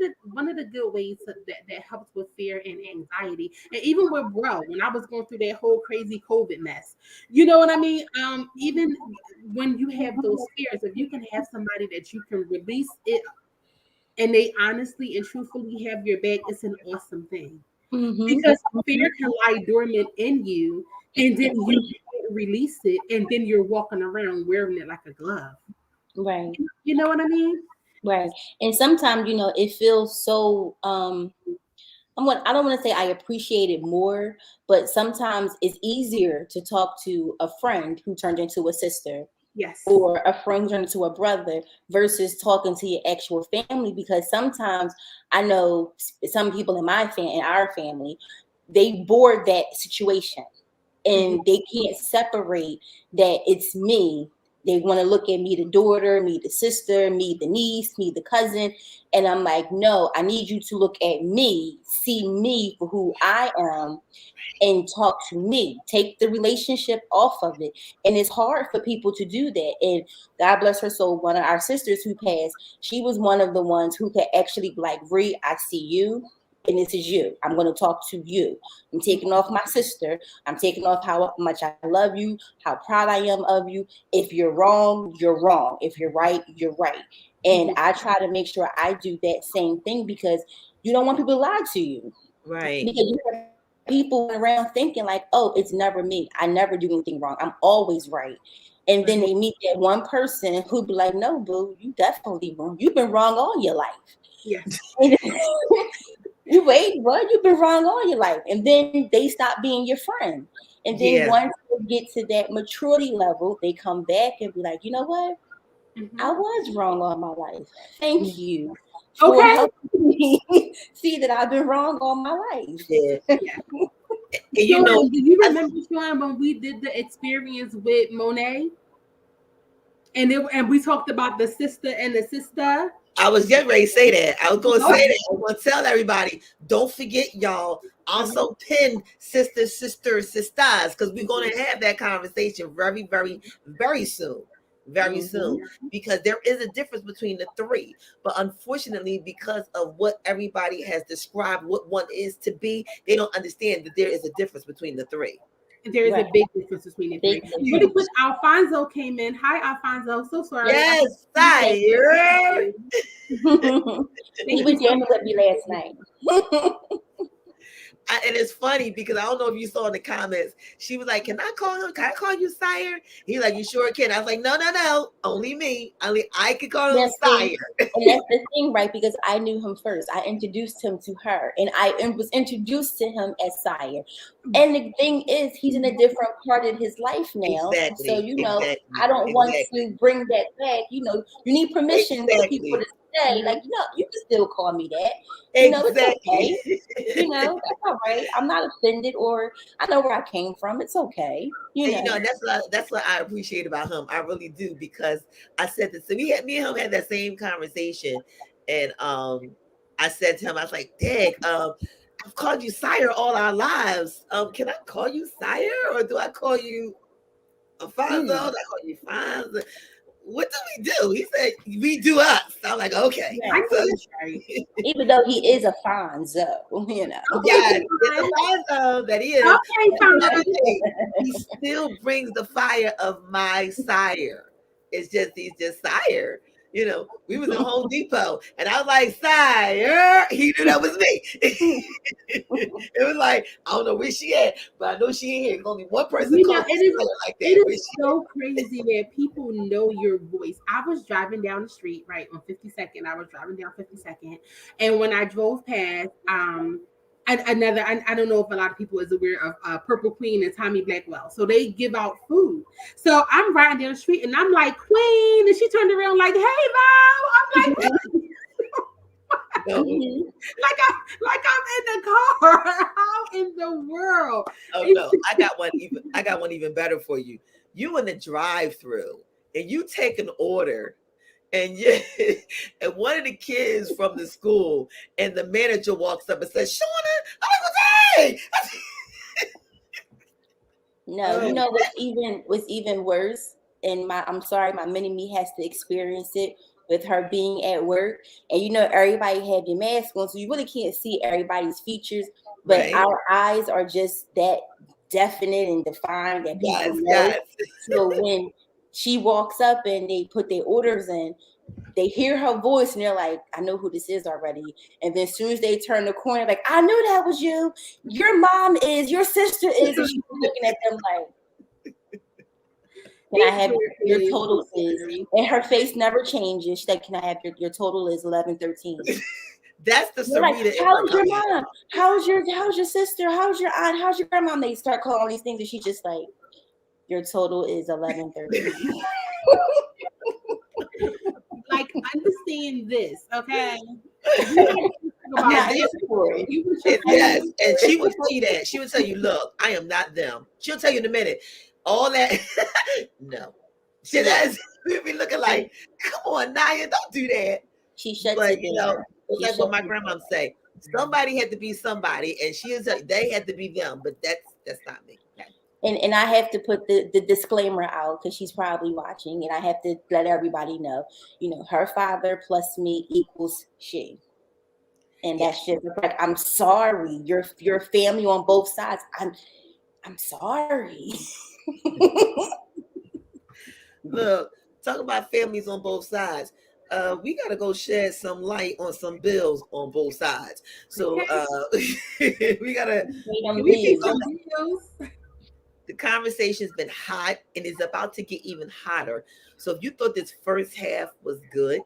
of the good ways that helps with fear and anxiety, and even with bro, when I was going through that whole crazy COVID mess, you know what I mean. Even when you have those fears, if you can have somebody that you can release it, and they honestly and truthfully have your back, it's an awesome thing. Mm-hmm. Because fear can lie dormant in you, and then you can't release it, and then you're walking around wearing it like a glove. Right. You know what I mean? Right. And sometimes, it feels so I don't want to say I appreciate it more, but sometimes it's easier to talk to a friend who turned into a sister Yes. or a friend turned into a brother versus talking to your actual family, because sometimes I know some people in our family, they board that situation and they can't separate that it's me. They want to look at me, the daughter, me, the sister, me, the niece, me, the cousin. And I'm like, no, I need you to look at me, see me for who I am, and talk to me. Take the relationship off of it. And it's hard for people to do that. And God bless her soul, one of our sisters who passed, she was one of the ones who could actually be like, Ree, I see you. And this is you. I'm going to talk to you. I'm taking off my sister. I'm taking off how much I love you, how proud I am of you. If you're wrong, you're wrong. If you're right, you're right. And I try to make sure I do that same thing, because you don't want people to lie to you. Right. Because you have people around thinking like, oh, it's never me. I never do anything wrong. I'm always right. And then they meet that one person who be like, no, boo, you definitely wrong. You've been wrong all your life. Yes. You wait, what? You've been wrong all your life. And then they stop being your friend. And then Yeah. once they get to that maturity level, they come back and be like, you know what? I was wrong all my life. Thank you for Okay. helping me see that I've been wrong all my life. Yeah. Yeah. And you know, Sean, do you remember, Sean, when we did the experience with Monet? And we talked about the sister and the sister. I was getting ready to say that. I was going to say that. I was going to tell everybody, don't forget, y'all, also pin sisters, sisters, because we're going to have that conversation very, very, very soon. Very soon, because there is a difference between the three. But unfortunately, because of what everybody has described what one is to be, they don't understand that there is a difference between the three. There is a big difference between the three. Really quick, Alfonso came in. Hi, Alfonso. So sorry. Yes, sire. He was jamming with me last night. And it's funny because I don't know if you saw in the comments, she was like, can I call him? Can I call you sire? He's like, you sure can. I was like, no. Only me. Only I can call him sire. And that's the thing, right? Because I knew him first. I introduced him to her, and I was introduced to him as sire. And the thing is, he's in a different part of his life now. Exactly. So, I don't want to bring that back. You need permission for people to say, like, you can still call me that. It's okay. That's all right. I'm not offended, or I know where I came from. It's okay. And that's what I appreciate about him. I really do, because I said this. So me and him had that same conversation, and I said to him, I was like, Dag, I've called you sire all our lives. Can I call you sire, or do I call you Alfonso? Do I call you Fonzo? What do we do? He said, we do us. I'm like, okay. Yeah. So, even though he is a Fonzo, Yes, it's a Fonzo that he is. Okay, he still brings the fire of my sire. It's just, he's just sire. We was in Home Depot, and I was like, sire. He knew that was me. It was like, I don't know where she at, but I know she ain't here. There's only one person called like that. It is so crazy that people know your voice. I was driving down the street, right, on 52nd. I was driving down 52nd, and when I drove past, I don't know if a lot of people is aware of Purple Queen and Tommy Blackwell. So they give out food. So I'm riding down the street and I'm like, Queen, and she turned around like, hey, Mom. I'm like, like I'm in the car. How in the world? Oh no, I got one even better for you. You in the drive-through and you take an order. And and one of the kids from the school, and the manager walks up and says, Shauna, I'm like, hey. No, what's even worse, and I'm sorry, my mini-me has to experience it with her being at work. And everybody have your mask on, so you really can't see everybody's features, but our eyes are just that definite and defined that people know. So when she walks up and they put their orders in, they hear her voice and they're like, I know who this is already. And then as soon as they turn the corner, like, I knew that was you. Your mom is, your sister is. And she's looking at them like, can I have your total is? And her face never changes. She's like, can I have your total is 1113. That's the Serena. Like, how's your mom? How's your sister? How's your aunt? How's your grandma? And they start calling all these things, and she's just like, your total is 1113. Like, understand this, okay? Yes, and she would tell you that. She would tell you, look, I am not them. She'll tell you in a minute. All that, no. She does. We'd be looking like, come on, Naya, don't do that. She shuts but, it down. It's like what my grandma say. Somebody had to be somebody, and they had to be them, but that's not me. And I have to put the disclaimer out because she's probably watching, and I have to let everybody know, her father plus me equals she. And that's just like, I'm sorry, your family on both sides. I'm sorry. Look, talk about families on both sides. We got to go shed some light on some bills on both sides. So we got to. The conversation's been hot and is about to get even hotter. So if you thought this first half was good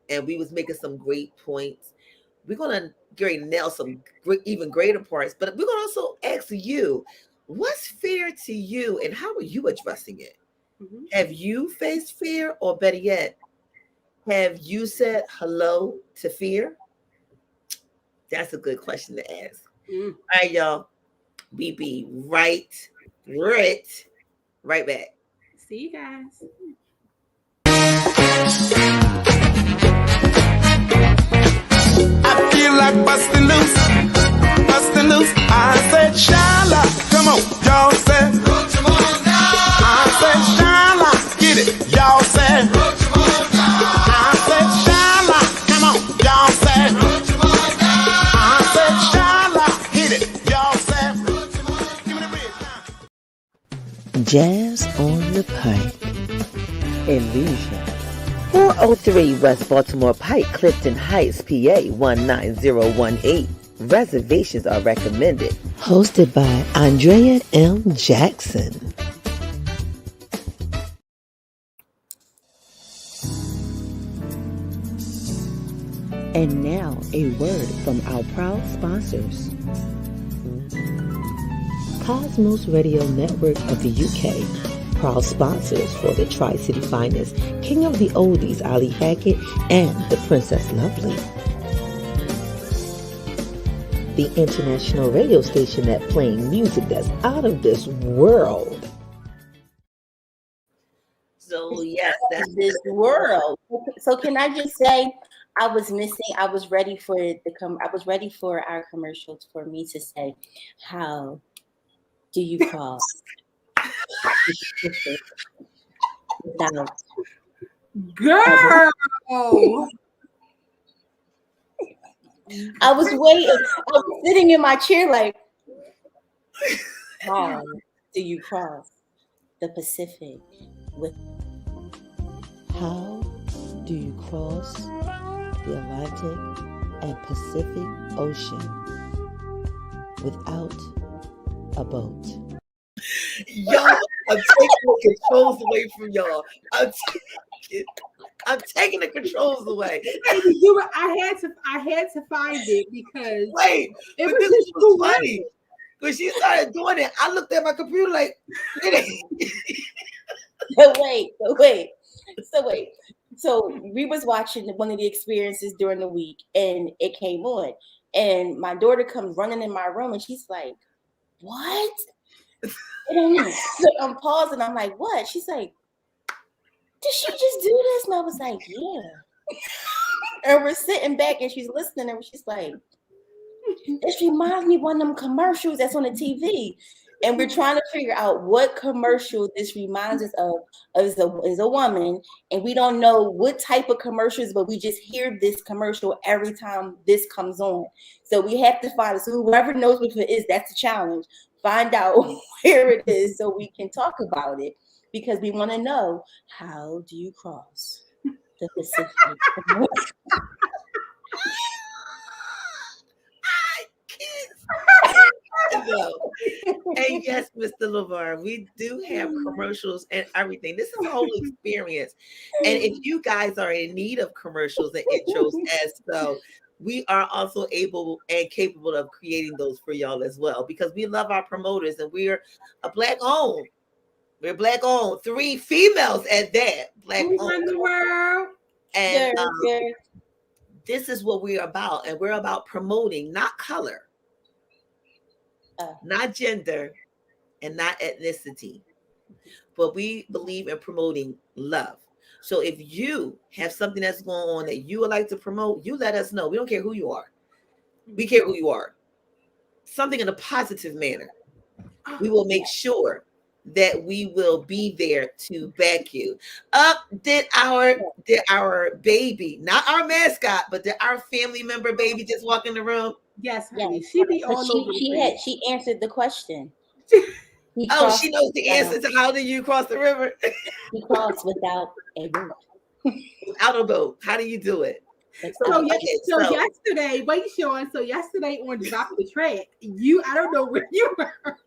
and we was making some great points, we're going to nail some even greater parts. But we're going to also ask you, What's fear to you, and how are you addressing it? Mhm. Have you faced fear, or better yet, have you said hello to fear? That's a good question to ask. Mm. All right, y'all. We be right back. See you guys. I feel like busting loose, busting loose. I said, Shala, come on, y'all said. I said, Shala, get it, y'all said. I said, Shala, come on, y'all said. I said, Shala, hit it, y'all said. Give me the big time. Jazz on the Pike. Illusion. 403 West Baltimore Pike, Clifton Heights, PA 19018. Reservations are recommended. Hosted by Andrea M. Jackson. And now a word from our proud sponsors. Cosmos Radio Network of the UK, proud sponsors for the Tri-City Finest, King of the Oldies, Ali Hackett, and the Princess Lovely. The international radio station that playing music that's out of this world. So yes, that's This world. So can I just say, I was ready for I was ready for our commercials for me to say, how do you cross? Without Girl. I was waiting. I was sitting in my chair like, how do you cross the Pacific with? How do you cross the Atlantic and Pacific Ocean without a boat? y'all. I'm taking the controls away from y'all. I'm taking the controls away. I had to find it because Wait, it but was this just was too funny. When she started doing it, I looked at my computer like, Wait. So we was watching one of the experiences during the week, and it came on, and my daughter comes running in my room, and she's like, "What?" And so I'm pausing. I'm like, "What?" She's like, "Did she just do this?" And I was like, "Yeah." And we're sitting back, and she's listening, and she's like, "This reminds me of one of them commercials that's on the TV." And we're trying to figure out what commercial this reminds us of as a woman. And we don't know what type of commercials, but we just hear this commercial every time this comes on. So we have to find it. So whoever knows what it is, that's a challenge. Find out where it is so we can talk about it, because we want to know, how do you cross the Pacific? And yes, Mr. LeVar, we do have commercials and everything. This is a whole experience. And if you guys are in need of commercials and intros as so, we are also able and capable of creating those for y'all as well, because we love our promoters and we're a Black owned. We're Black owned. 3 females at that. Black We run owned. the world. And Good. this is what we're about. And we're about promoting not color, not gender, and not ethnicity, but we believe in promoting love. So if you have something that's going on that you would like to promote, you let us know. We don't care who you are. We care who you are. Something in a positive manner. We will make sure that we will be there to back you. Did our baby, not our mascot, but did our family member baby just walk in the room? Yes, honey. She be all over the place. She answered the question. She knows the answer to how do you cross the river? He crossed without a boat. Without a boat. How do you do it? So yesterday, wait, Sean. So yesterday on Drop the Track, I don't know where you were.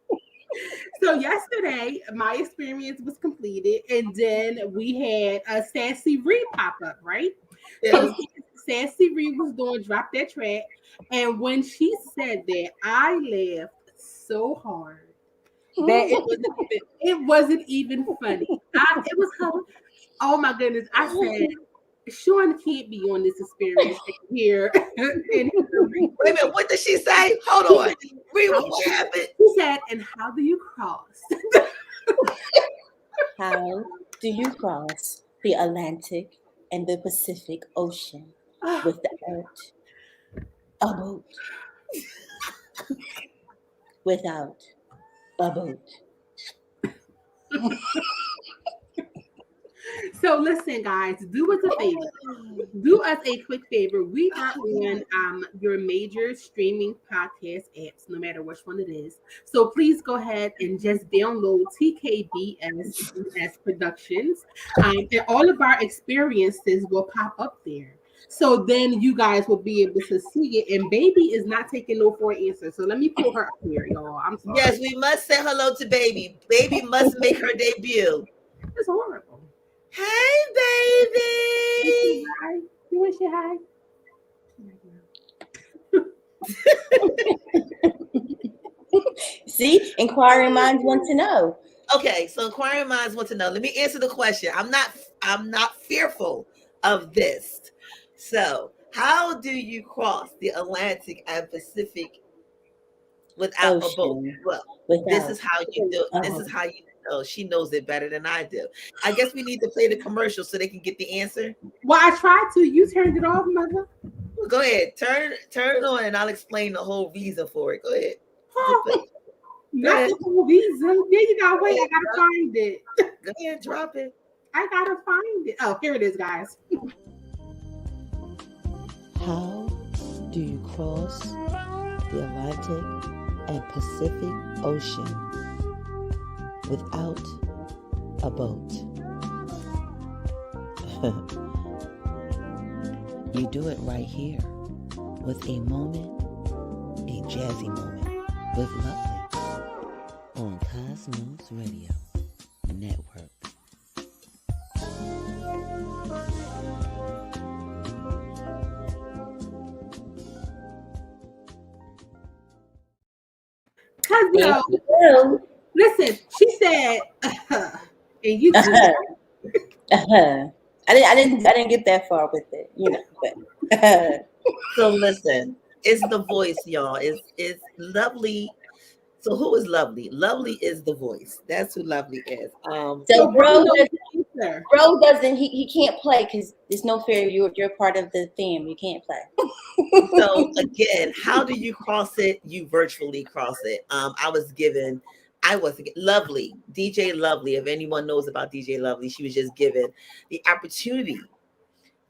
So yesterday, my experience was completed, and then we had a Sassy Reed pop up, right? Yeah. So Sassy Reed was doing Drop That Track, and when she said that, I laughed so hard. that it wasn't even funny. It was oh my goodness. I said, Sean can't be on this experience here. And Wait a minute, what did she say? Hold on. Read what happened. He said, and how do you cross? How do you cross the Atlantic and the Pacific Ocean without a boat? Without a boat. So listen, guys, do us a favor. Do us a quick favor. We are on your major streaming podcast apps, no matter which one it is. So please go ahead and just download TKBS Productions. And all of our experiences will pop up there. So then you guys will be able to see it. And baby is not taking no for an answer. So let me pull her up here, y'all. I'm sorry. Yes, we must say hello to baby. Baby must make her debut. It's horrible. Hey, baby. Hi. You want to say hi? See, inquiring minds want to know. Okay, so inquiring minds want to know. Let me answer the question. I'm not fearful of this. So, how do you cross the Atlantic and Pacific without a boat? Well, this is how you do it. This is how you know. She knows it better than I do. I guess we need to play the commercial so they can get the answer. Well, I tried to. You turned it off, mother. Well, go ahead. Turn it on and I'll explain the whole reason for it. Go ahead. Not the whole reason. Yeah, you gotta wait. I gotta find it. Go ahead, drop it. I gotta find it. Oh, here it is, guys. How do you cross the Atlantic and Pacific Ocean without a boat? You do it right here with a jazzy moment with Lovely on Cosmos Radio Network. No, listen, she said, and you said, I didn't get that far with it, but so listen, it's the voice, y'all. It's Lovely. So who is Lovely? Lovely is the voice. That's who Lovely is. So bro doesn't he can't play because there's no fair. You're part of the fam. You can't play. So again, how do you cross it? You virtually cross it. I was Lovely, DJ Lovely. If anyone knows about DJ Lovely, she was just given the opportunity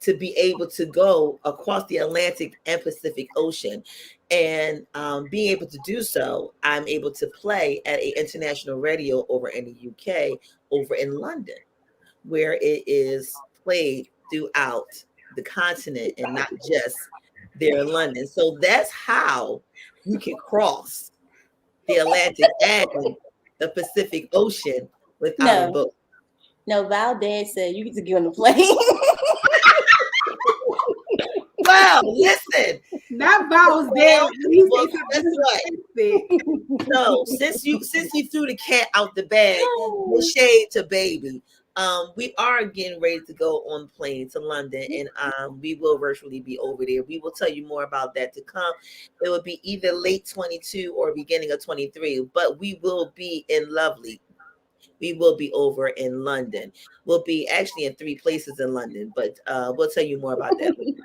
to be able to go across the Atlantic and Pacific Ocean. And being able to do so, I'm able to play at an international radio over in the UK, over in London, where it is played throughout the continent and not just there in London. So that's how you can cross the Atlantic and the Pacific Ocean without a boat. No, Val dad said you get to get on the plane. Wow, listen. That Val's dead. Well, guess what? No, since you threw the cat out the bag, no shade to baby. We are getting ready to go on the plane to London, and we will virtually be over there. We will tell you more about that to come. It will be either late 22 or beginning of 23, but we will be in Lovely. We will be over in London. We'll be actually in 3 places in London, but we'll tell you more about that later.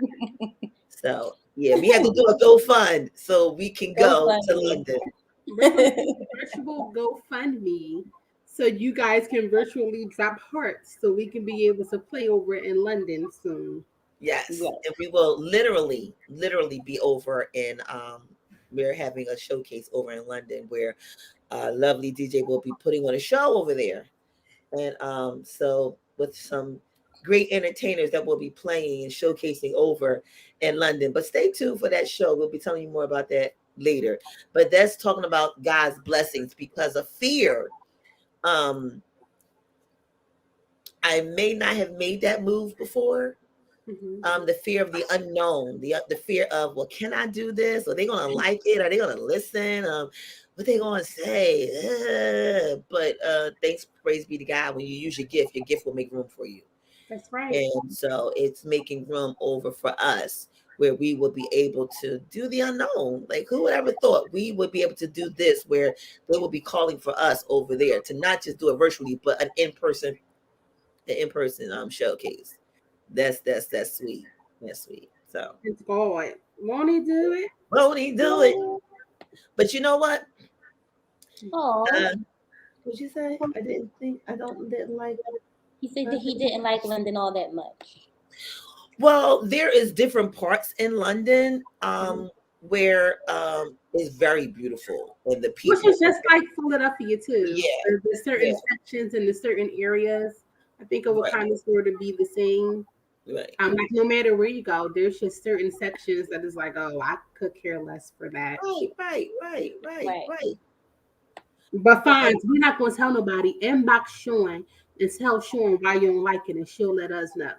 So yeah, we have to do a GoFund so we can go to London. Virtual GoFundMe, so you guys can virtually drop hearts, so we can be able to play over in London soon. Yes, and we will literally be over in. We're having a showcase over in London where Lovely DJ will be putting on a show over there, and so with some great entertainers that will be playing and showcasing over in London. But stay tuned for that show. We'll be telling you more about that later. But that's talking about God's blessings because of fear. I may not have made that move before. Mm-hmm. The fear of the unknown, the fear of, well, can I do this? Are they going to like it? Are they going to listen? what they gonna say? But thanks, praise be to God. When you use your gift will make room for you. That's right. And so it's making room over for us where we will be able to do the unknown. Like who would ever thought we would be able to do this where they will be calling for us over there to not just do it virtually, but an in-person showcase. That's sweet. That's sweet. So It's God. Won't he do it? won't he do it? But you know what? Oh, What'd you say? I didn't like. he said that he didn't like London all that much. Well, there is different parts in London where it's very beautiful and the Which people. is just like Philadelphia too. Yeah, There's certain yeah, sections and the certain areas. I think it will right, kind of sort of be the same. right. Like no matter where you go, there's just certain sections that is like, oh, I could care less for that. Right. Right. But fine, we're not going to tell nobody. Inbox Sean and tell Sean why you don't like it, and she'll let us know.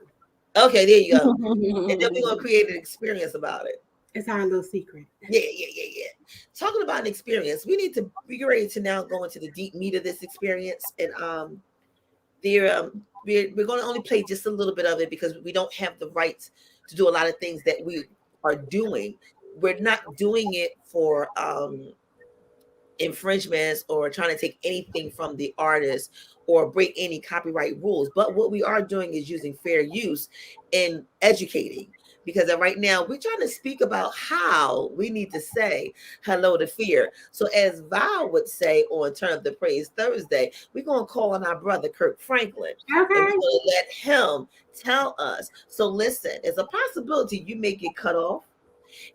Okay, there you go. And then we're gonna create an experience about it. It's our little secret. Yeah. Talking about an experience, we need to be ready to now go into the deep meat of this experience. And we're going to only play just a little bit of it because we don't have the rights to do a lot of things that we are doing. We're not doing it for infringements or trying to take anything from the artist or break any copyright rules. But what we are doing is using fair use and educating. Because right now we're trying to speak about how we need to say hello to fear. So as Val would say on Turn Up the Praise Thursday, we're going to call on our brother Kirk Franklin. Okay. And we're going to let him tell us. So listen, there's a possibility you may get cut off.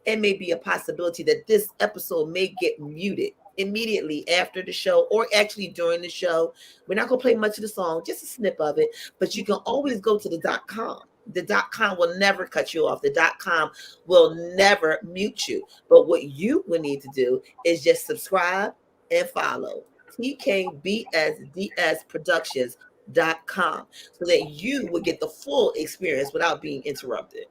It may be a possibility that this episode may get muted immediately after the show or actually during the show. We're not going to play much of the song, just a snip of it, but you can always go to the .com. The .com will never cut you off. The .com will never mute you. But what you will need to do is just subscribe and follow TKBSDSProductions.com so that you will get the full experience without being interrupted.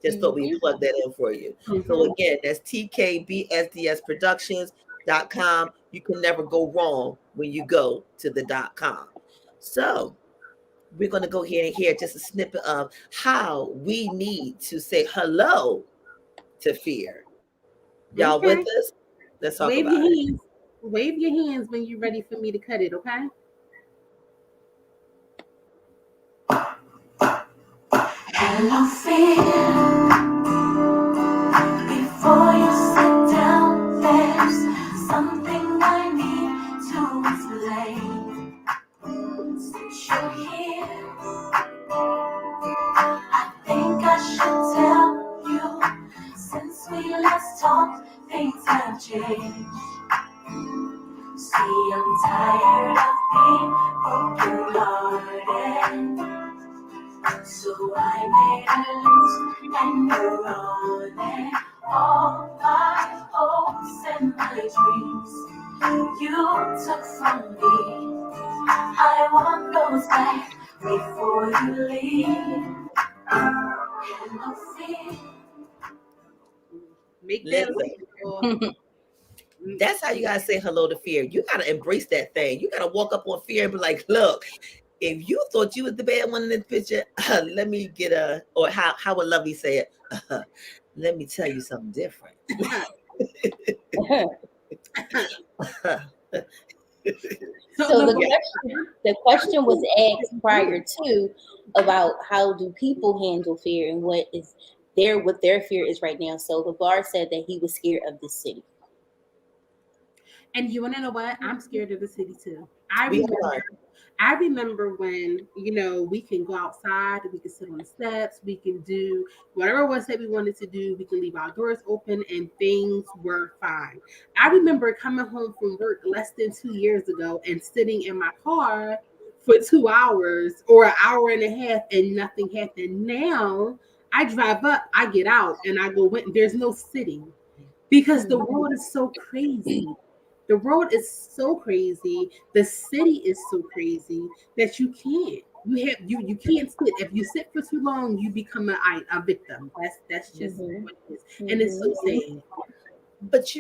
Just thought we plug that in for you. So again, that's TKBSDSProductions.com. You can never go wrong when you go to the .com. So we're going to go here and hear just a snippet of how we need to say hello to fear. Y'all with us? Let's talk Wave about your it. hands. Wave your hands when you're ready for me to cut it, okay? Hello, fear. Before you sit down, there's something I need to explain. Since you're here, I think I should tell you. Since we last talked, things have changed. See, I'm tired of being broken-hearted. So I made a list and you're on it. All my hopes and my dreams you took from me. I want those back before you leave. Hello, fear. Make that Listen. That's how you gotta say hello to fear. You gotta embrace that thing. You gotta walk up on fear and be like, look, if you thought you was the bad one in this picture, let me get or how would Lovey say it? Let me tell you something different. So the question was asked prior to about how do people handle fear and what their fear is right now. So LeVar said that he was scared of the city. And you want to know what? I'm scared of the city too. I remember when, we can go outside, we can sit on the steps, we can do whatever it was that we wanted to do. We can leave our doors open and things were fine. I remember coming home from work less than 2 years ago and sitting in my car for 2 hours or an hour and a half and nothing happened. Now I drive up, I get out and I go, there's no sitting because the world is so crazy. The road is so crazy. The city is so crazy that you can't. You can't sit. If you sit for too long, you become a victim. That's just what it is, and it's so sad. But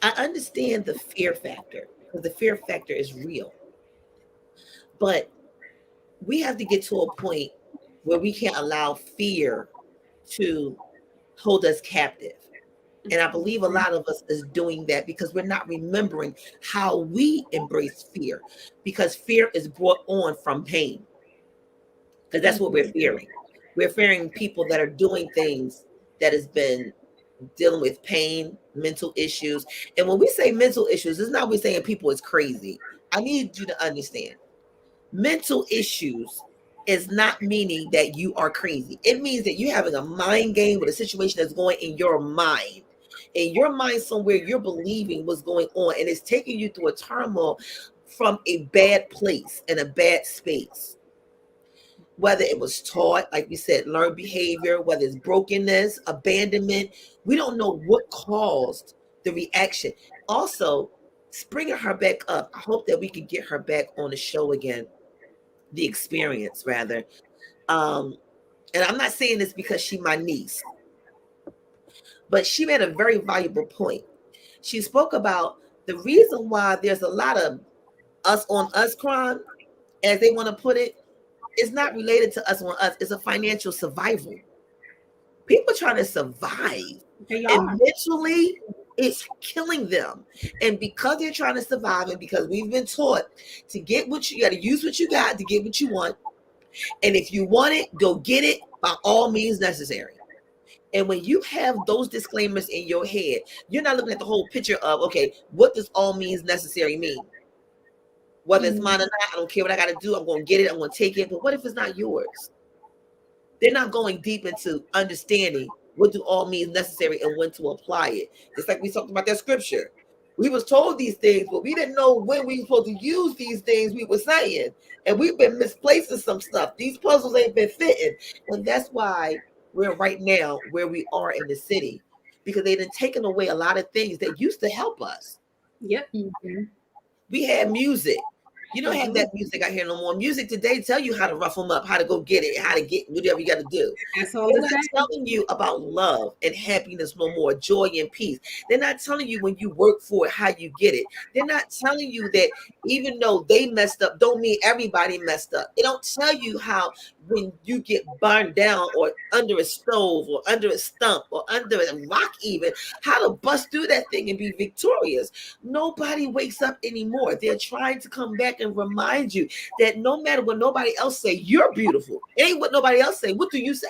I understand the fear factor because the fear factor is real, but we have to get to a point where we can't allow fear to hold us captive. And I believe a lot of us is doing that because we're not remembering how we embrace fear, because fear is brought on from pain, because that's what we're fearing. We're fearing people that are doing things that has been dealing with pain, mental issues. And when we say mental issues, it's not we saying people is crazy. I need you to understand. Mental issues is not meaning that you are crazy. It means that you're having a mind game with a situation that's going in your mind. In your mind, somewhere you're believing what's going on, and it's taking you through a turmoil from a bad place and a bad space. Whether it was taught, like we said, learned behavior, whether it's brokenness, abandonment, we don't know what caused the reaction. Also, bringing her back up, I hope that we can get her back on the show again, the experience rather. And I'm not saying this because she's my niece, but she made a very valuable point. She spoke about the reason why there's a lot of us on us crime, as they want to put it, is not related to us on us. It's a financial survival. People trying to survive, They and are. mentally it's killing them. And because they're trying to survive, and because we've been taught to get what you got to use what you got to get what you want, and if you want it, go get it by all means necessary. And when you have those disclaimers in your head, you're not looking at the whole picture of, okay, what does all means necessary mean? Whether it's mine or not, I don't care what I got to do. I'm going to get it. I'm going to take it. But what if it's not yours? They're not going deep into understanding what do all means necessary and when to apply it. Just like we talked about that scripture. We was told these things, but we didn't know when we were supposed to use these things we were saying. And we've been misplacing some stuff. These puzzles ain't been fitting. And that's why we're right now where we are in the city. Because they've taken away a lot of things that used to help us. Yep. We had music. You don't have that music out here no more. Music today tell you how to rough them up, how to go get it, how to get whatever you got to do. That's all They're the not same. telling you about love and happiness no more, joy and peace. They're not telling you when you work for it, how you get it. They're not telling you that even though they messed up, don't mean everybody messed up. They don't tell you how when you get burned down or under a stove or under a stump or under a rock even, how to bust through that thing and be victorious. Nobody wakes up anymore. They're trying to come back and remind you that no matter what nobody else say, you're beautiful. It ain't what nobody else say. What do you say?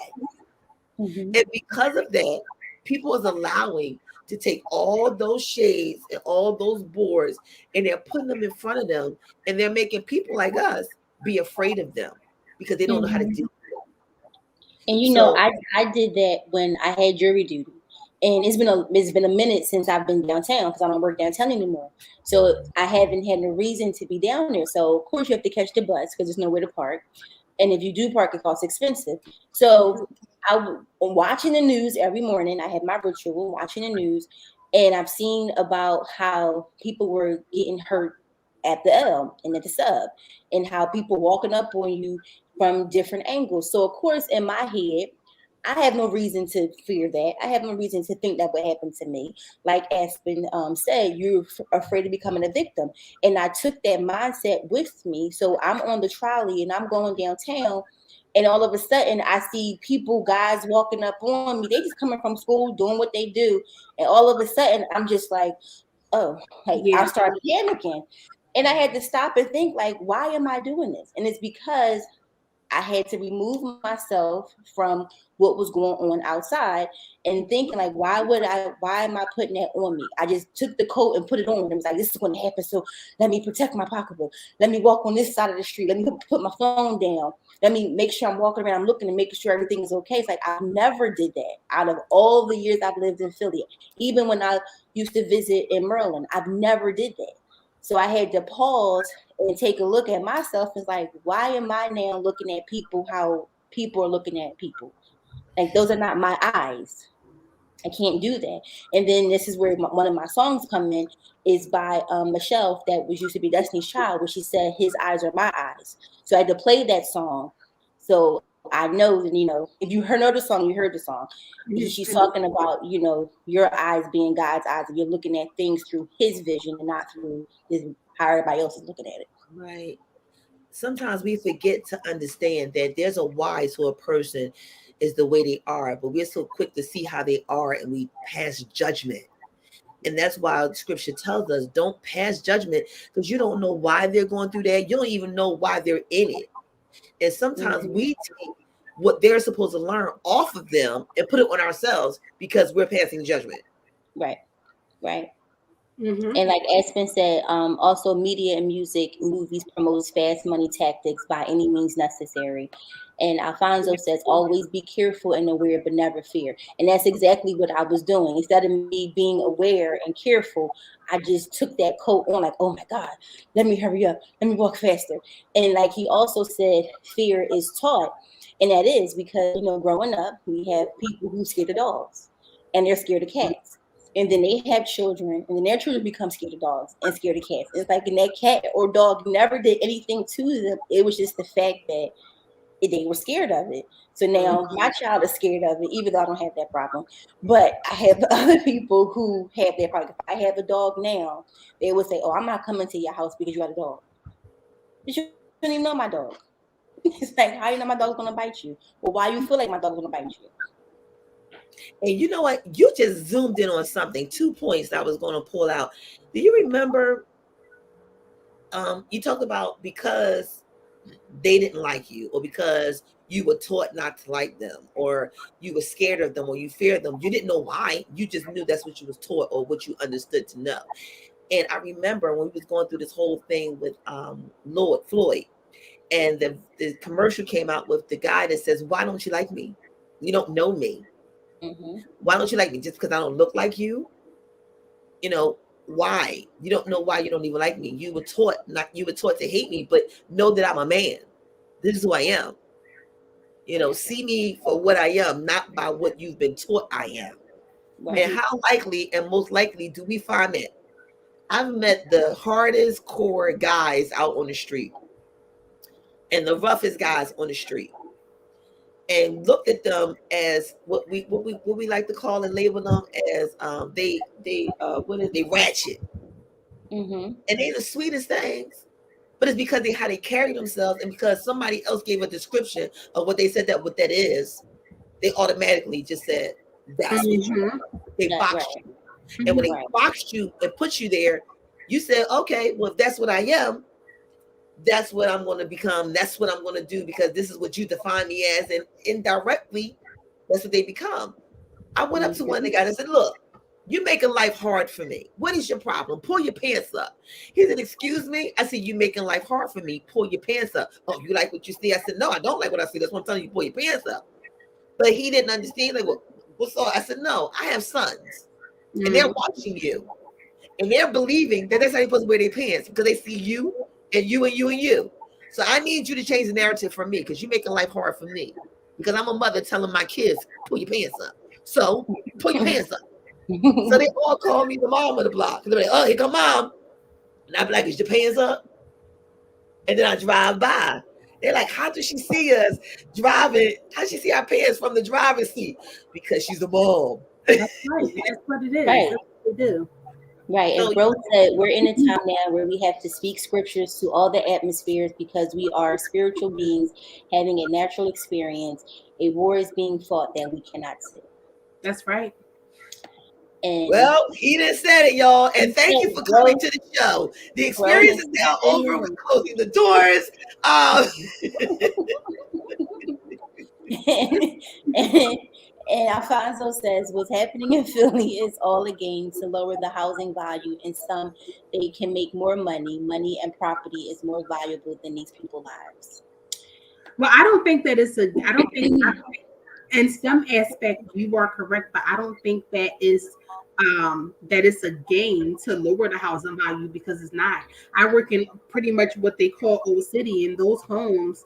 And because of that, people is allowing to take all those shades and all those boards and they're putting them in front of them, and they're making people like us be afraid of them because they don't know how to deal with it. And you know, I did that when I had jury duty, and it's been a minute since I've been downtown because I don't work downtown anymore. So I haven't had no reason to be down there. So of course you have to catch the bus because there's nowhere to park, and if you do park, it costs expensive. So I'm watching the news every morning. I have my ritual watching the news, and I've seen about how people were getting hurt at the L and at the sub, and how people walking up on you from different angles. So of course, in my head, I have no reason to fear that. I have no reason to think that would happen to me. Like Aspen said, you're afraid of becoming a victim. And I took that mindset with me. So I'm on the trolley and I'm going downtown. And all of a sudden, I see people, guys walking up on me. They just coming from school, doing what they do. And all of a sudden, I'm just like, oh, like I started panicking. And I had to stop and think, like, why am I doing this? And it's because I had to remove myself from what was going on outside and thinking like, why am I putting that on me? I just took the coat and put it on and was like, this is going to happen. So let me protect my pocketbook. Let me walk on this side of the street. Let me put my phone down. Let me make sure I'm walking around, I'm looking and making sure everything is okay. It's like, I never did that out of all the years I've lived in Philly. Even when I used to visit in Maryland, I've never did that. So I had to pause and take a look at myself. It's like, why am I now looking at people how people are looking at people? Like, those are not my eyes. I can't do that. And then this is where one of my songs come in, is by Michelle, that was used to be Destiny's Child, where she said, his eyes are my eyes. So I had to play that song. So I know that, if you know the song, you heard the song. She's talking about, your eyes being God's eyes, and you're looking at things through his vision and not through how everybody else is looking at it. Right. Sometimes we forget to understand that there's a why to a person is the way they are, but we're so quick to see how they are and we pass judgment. And that's why the scripture tells us don't pass judgment, because you don't know why they're going through that. You don't even know why they're in it. And sometimes we take what they're supposed to learn off of them and put it on ourselves because we're passing judgment. Right. And like Aspen said, also media and music, movies promotes fast money tactics by any means necessary. And Alfonso says, always be careful and aware, but never fear. And that's exactly what I was doing. Instead of me being aware and careful, I just took that coat on like, oh my God, let me hurry up. Let me walk faster. And like he also said, fear is taught. And that is because, growing up, we have people who scared of dogs and they're scared of cats. And then they have children, and then their children become scared of dogs and scared of cats. It's like, and that cat or dog never did anything to them. It was just the fact that they were scared of it. So now my child is scared of it, even though I don't have that problem. But I have other people who have that problem. If I have a dog now, they would say, oh, I'm not coming to your house because you got a dog. But you don't even know my dog. It's like, how you know my dog's going to bite you? Well, why you feel like my dog's going to bite you? And you know what? You just zoomed in on something. 2 points I was going to pull out. Do you remember? You talked about because they didn't like you, or because you were taught not to like them, or you were scared of them, or you feared them. You didn't know why. You just knew that's what you was taught or what you understood to know. And I remember when we was going through this whole thing with Lord Floyd, and the commercial came out with the guy that says, "Why don't you like me? You don't know me. Why don't you like me? Just because I don't look like you? Why? You don't know why you don't even like me. You were taught to hate me, but know that I'm a man. This is who I am. See me for what I am, not by what you've been taught I am." Right. And how likely and most likely do we find that? I've met the hardest core guys out on the street and the roughest guys on the street, and looked at them as what we like to call and label them as they ratchet. And they're the sweetest things, but it's because how they carry themselves, and because somebody else gave a description of what they said what that is, they automatically just said that's what you are. They boxed you. And when they boxed you and put you there, you said, okay, well, if that's what I am, that's what I'm going to become. That's what I'm going to do, because this is what you define me as. And indirectly, that's what they become. I went up to one of the guys and said, look, you're making life hard for me. What is your problem? Pull your pants up. He said, excuse me? I said, you're making life hard for me. Pull your pants up. Oh, you like what you see? I said, no, I don't like what I see. That's what I'm telling you. Pull your pants up. But he didn't understand. Like, well, what's all? I said, no, I have sons. And they're watching you. And they're believing that that's how you're supposed to wear their pants, because they see you and you and you and you. So I need you to change the narrative for me, because you're making life hard for me. Because I'm a mother telling my kids, pull your pants up. So pull your pants up. So they all call me the mom of the block. They're like, oh, here come mom. And I'm like, is your pants up? And then I drive by. They're like, how does she see us driving? How does she see our pants from the driver's seat? Because she's a mom. That's right. That's what it is. Right. That's what they do. Right. And Rose said, we're in a time now where we have to speak scriptures to all the atmospheres, because we are spiritual beings having a natural experience. A war is being fought that we cannot see. That's right. And well, he done said it, y'all. And thank you for coming to the show. The experience is now over. We're closing the doors. And Alfonso says, what's happening in Philly is all a game to lower the housing value. And some, they can make more money. Money and property is more valuable than these people's lives. Well, I don't think that it's I don't think in some aspect you are correct, but I don't think that is that it's a game to lower the housing value, because it's not. I work in pretty much what they call Old City, and those homes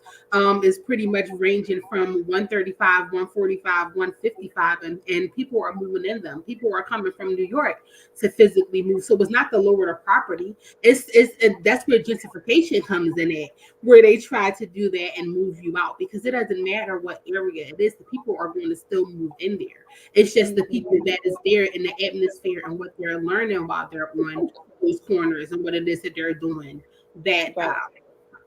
is pretty much ranging from 135, 145, 155, and people are moving in them. People are coming from New York to physically move. So it's not to lower the property. That's where gentrification comes in at, where they try to do that and move you out, because it doesn't matter what area it is, the people are going to still move in there. It's just the people that is there in the atmosphere and what they're learning while they're on those corners and what it is that they're doing that Right.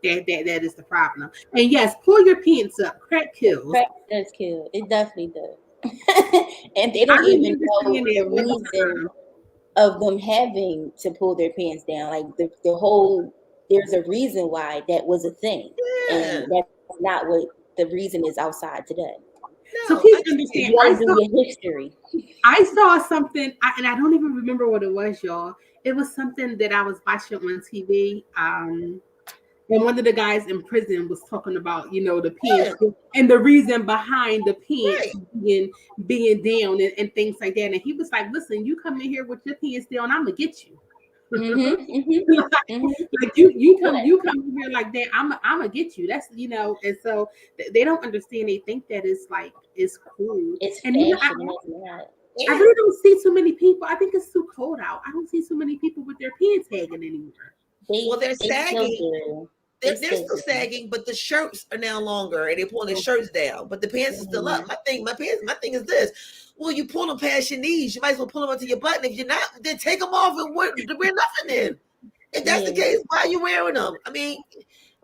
that is the problem. And yes, pull your pants up. Crack kills. Crack does kill. It definitely does. And they I don't even remember know seeing the it all the reason time. of them having to pull their pants down. Like the whole, there's a reason why that was a thing. Yeah. And that's not what the reason is outside today. So No, please I understand, You gotta do your history. I saw something, and I don't even remember what it was, y'all. It was something that I was watching on TV. And one of the guys in prison was talking about, the pants and the reason behind the pants being down and things like that. And he was like, "Listen, you come in here with your pants down, I'm gonna get you." Like you come in here like that, I'm gonna get you. That's and so they don't understand. They think that it's cool. It's And fashion and it's not. I really don't see too many people. I think it's too cold out. I don't see so many people with their pants hanging anymore. They're They still sagging. do. They're They still do. sagging, but the shirts are now longer and they're pulling their shirts down, but the pants are still up. My thing is this. Well, you pull them past your knees. You might as well pull them up to your butt. And if you're not, then take them off and wear nothing in. If that's the case, why are you wearing them? I mean,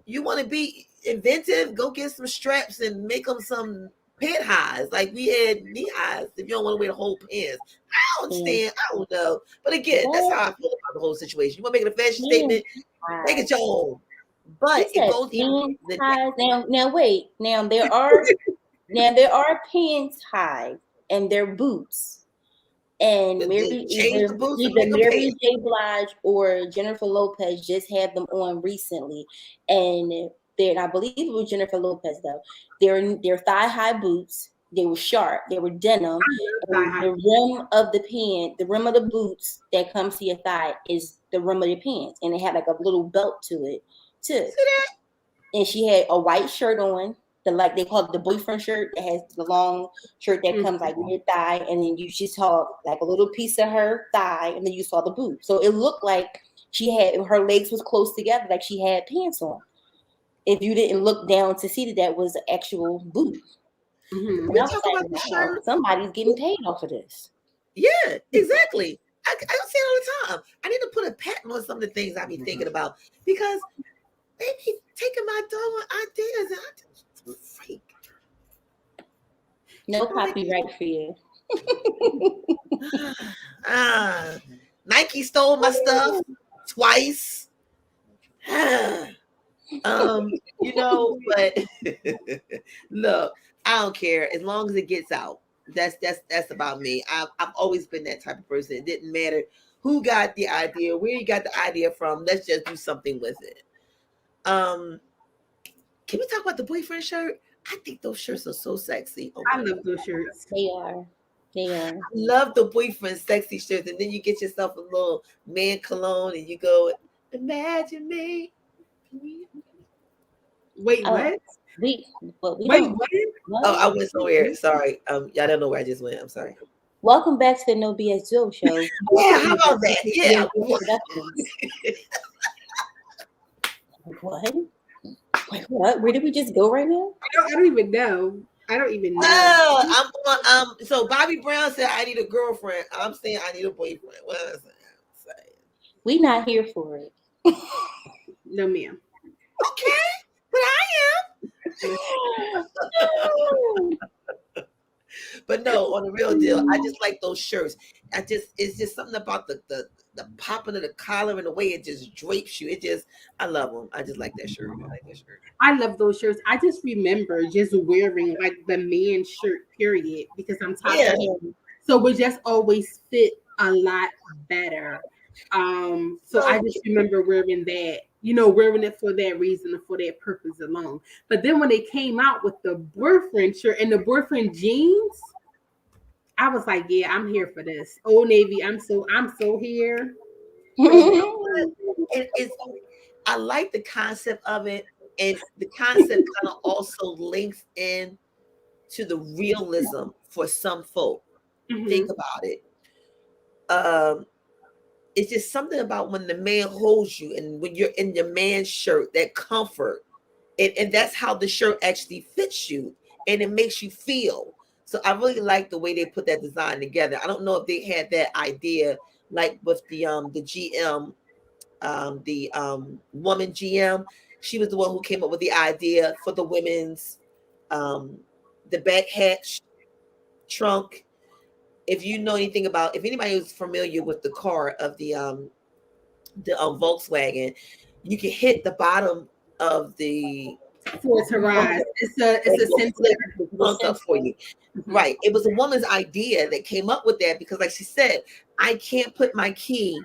you want to be inventive? Go get some straps and make them some pant highs. Like we had knee highs. If you don't want to wear the whole pants, I don't understand. I don't know. But again, that's how I feel about the whole situation. You want to make it a fashion statement? Make it your own. But it goes even now wait. Now there are pants high and they're boots. And either Mary J. Blige or Jennifer Lopez just had them on recently. And I believe it was Jennifer Lopez though. They're thigh high boots. They were sharp. They were denim. And the rim of the boots that comes to your thigh is the rim of your pants, and it had like a little belt to it too. And she had a white shirt on, they call it the boyfriend shirt, that has the long shirt that comes like near thigh, and then you just saw like a little piece of her thigh, and then you saw the boot. So it looked like her legs was close together, like she had pants on. If you didn't look down to see that was an actual boot. Mm-hmm. We talk about the shirt. Somebody's getting paid off of this. Yeah, exactly. I don't say it all the time. I need to put a patent on some of the things I be thinking about, because they be taking my doggone ideas and I'm just freak. No copyright for you. Nike stole my stuff twice. But look, I don't care as long as it gets out. That's about me. I've always been that type of person. It didn't matter who got the idea, where you got the idea from. Let's just do something with it. Can we talk about the boyfriend shirt? I think those shirts are so sexy. Oh, I love those shirts. They are. I love the boyfriend sexy shirts, and then you get yourself a little man cologne, and you go, imagine me. Wait, what? Wait, what? Oh, I went somewhere. Sorry. Y'all don't know where I just went. I'm sorry. Welcome back to the Know BSDUO Show. Yeah, how about that? Yeah. What? Wait, what? Where did we just go right now? I don't even know. So Bobby Brown said I need a girlfriend. I'm saying I need a boyfriend. What am I saying? We not here for it. No, ma'am. Okay, but I am. But no, on the real deal, I just like those shirts. It's just something about the popping of the collar and the way it just drapes you. I love them. I just like that shirt. I love those shirts. I just remember just wearing like the man shirt, period, because I'm tired of him. So it just always fit a lot better. So I just remember wearing that, wearing it for that reason and for that purpose alone. But then when they came out with the boyfriend shirt and the boyfriend jeans, I was like, yeah, I'm here for this. Old Navy, I'm so here. And I like the concept of it, and the concept kind of also links in to the realism for some folk. Think about it. It's just something about when the man holds you and when you're in your man's shirt, that comfort. And that's how the shirt actually fits you and it makes you feel. So I really like the way they put that design together. I don't know if they had that idea like with the GM, the woman GM. She was the one who came up with the idea for the women's the back hatch trunk. If you know anything about, if anybody is familiar with the car of the Volkswagen, you can hit the bottom of the for it to rise. It's a sensor up for you. Right. It was a woman's idea that came up with that because, like she said, I can't put my key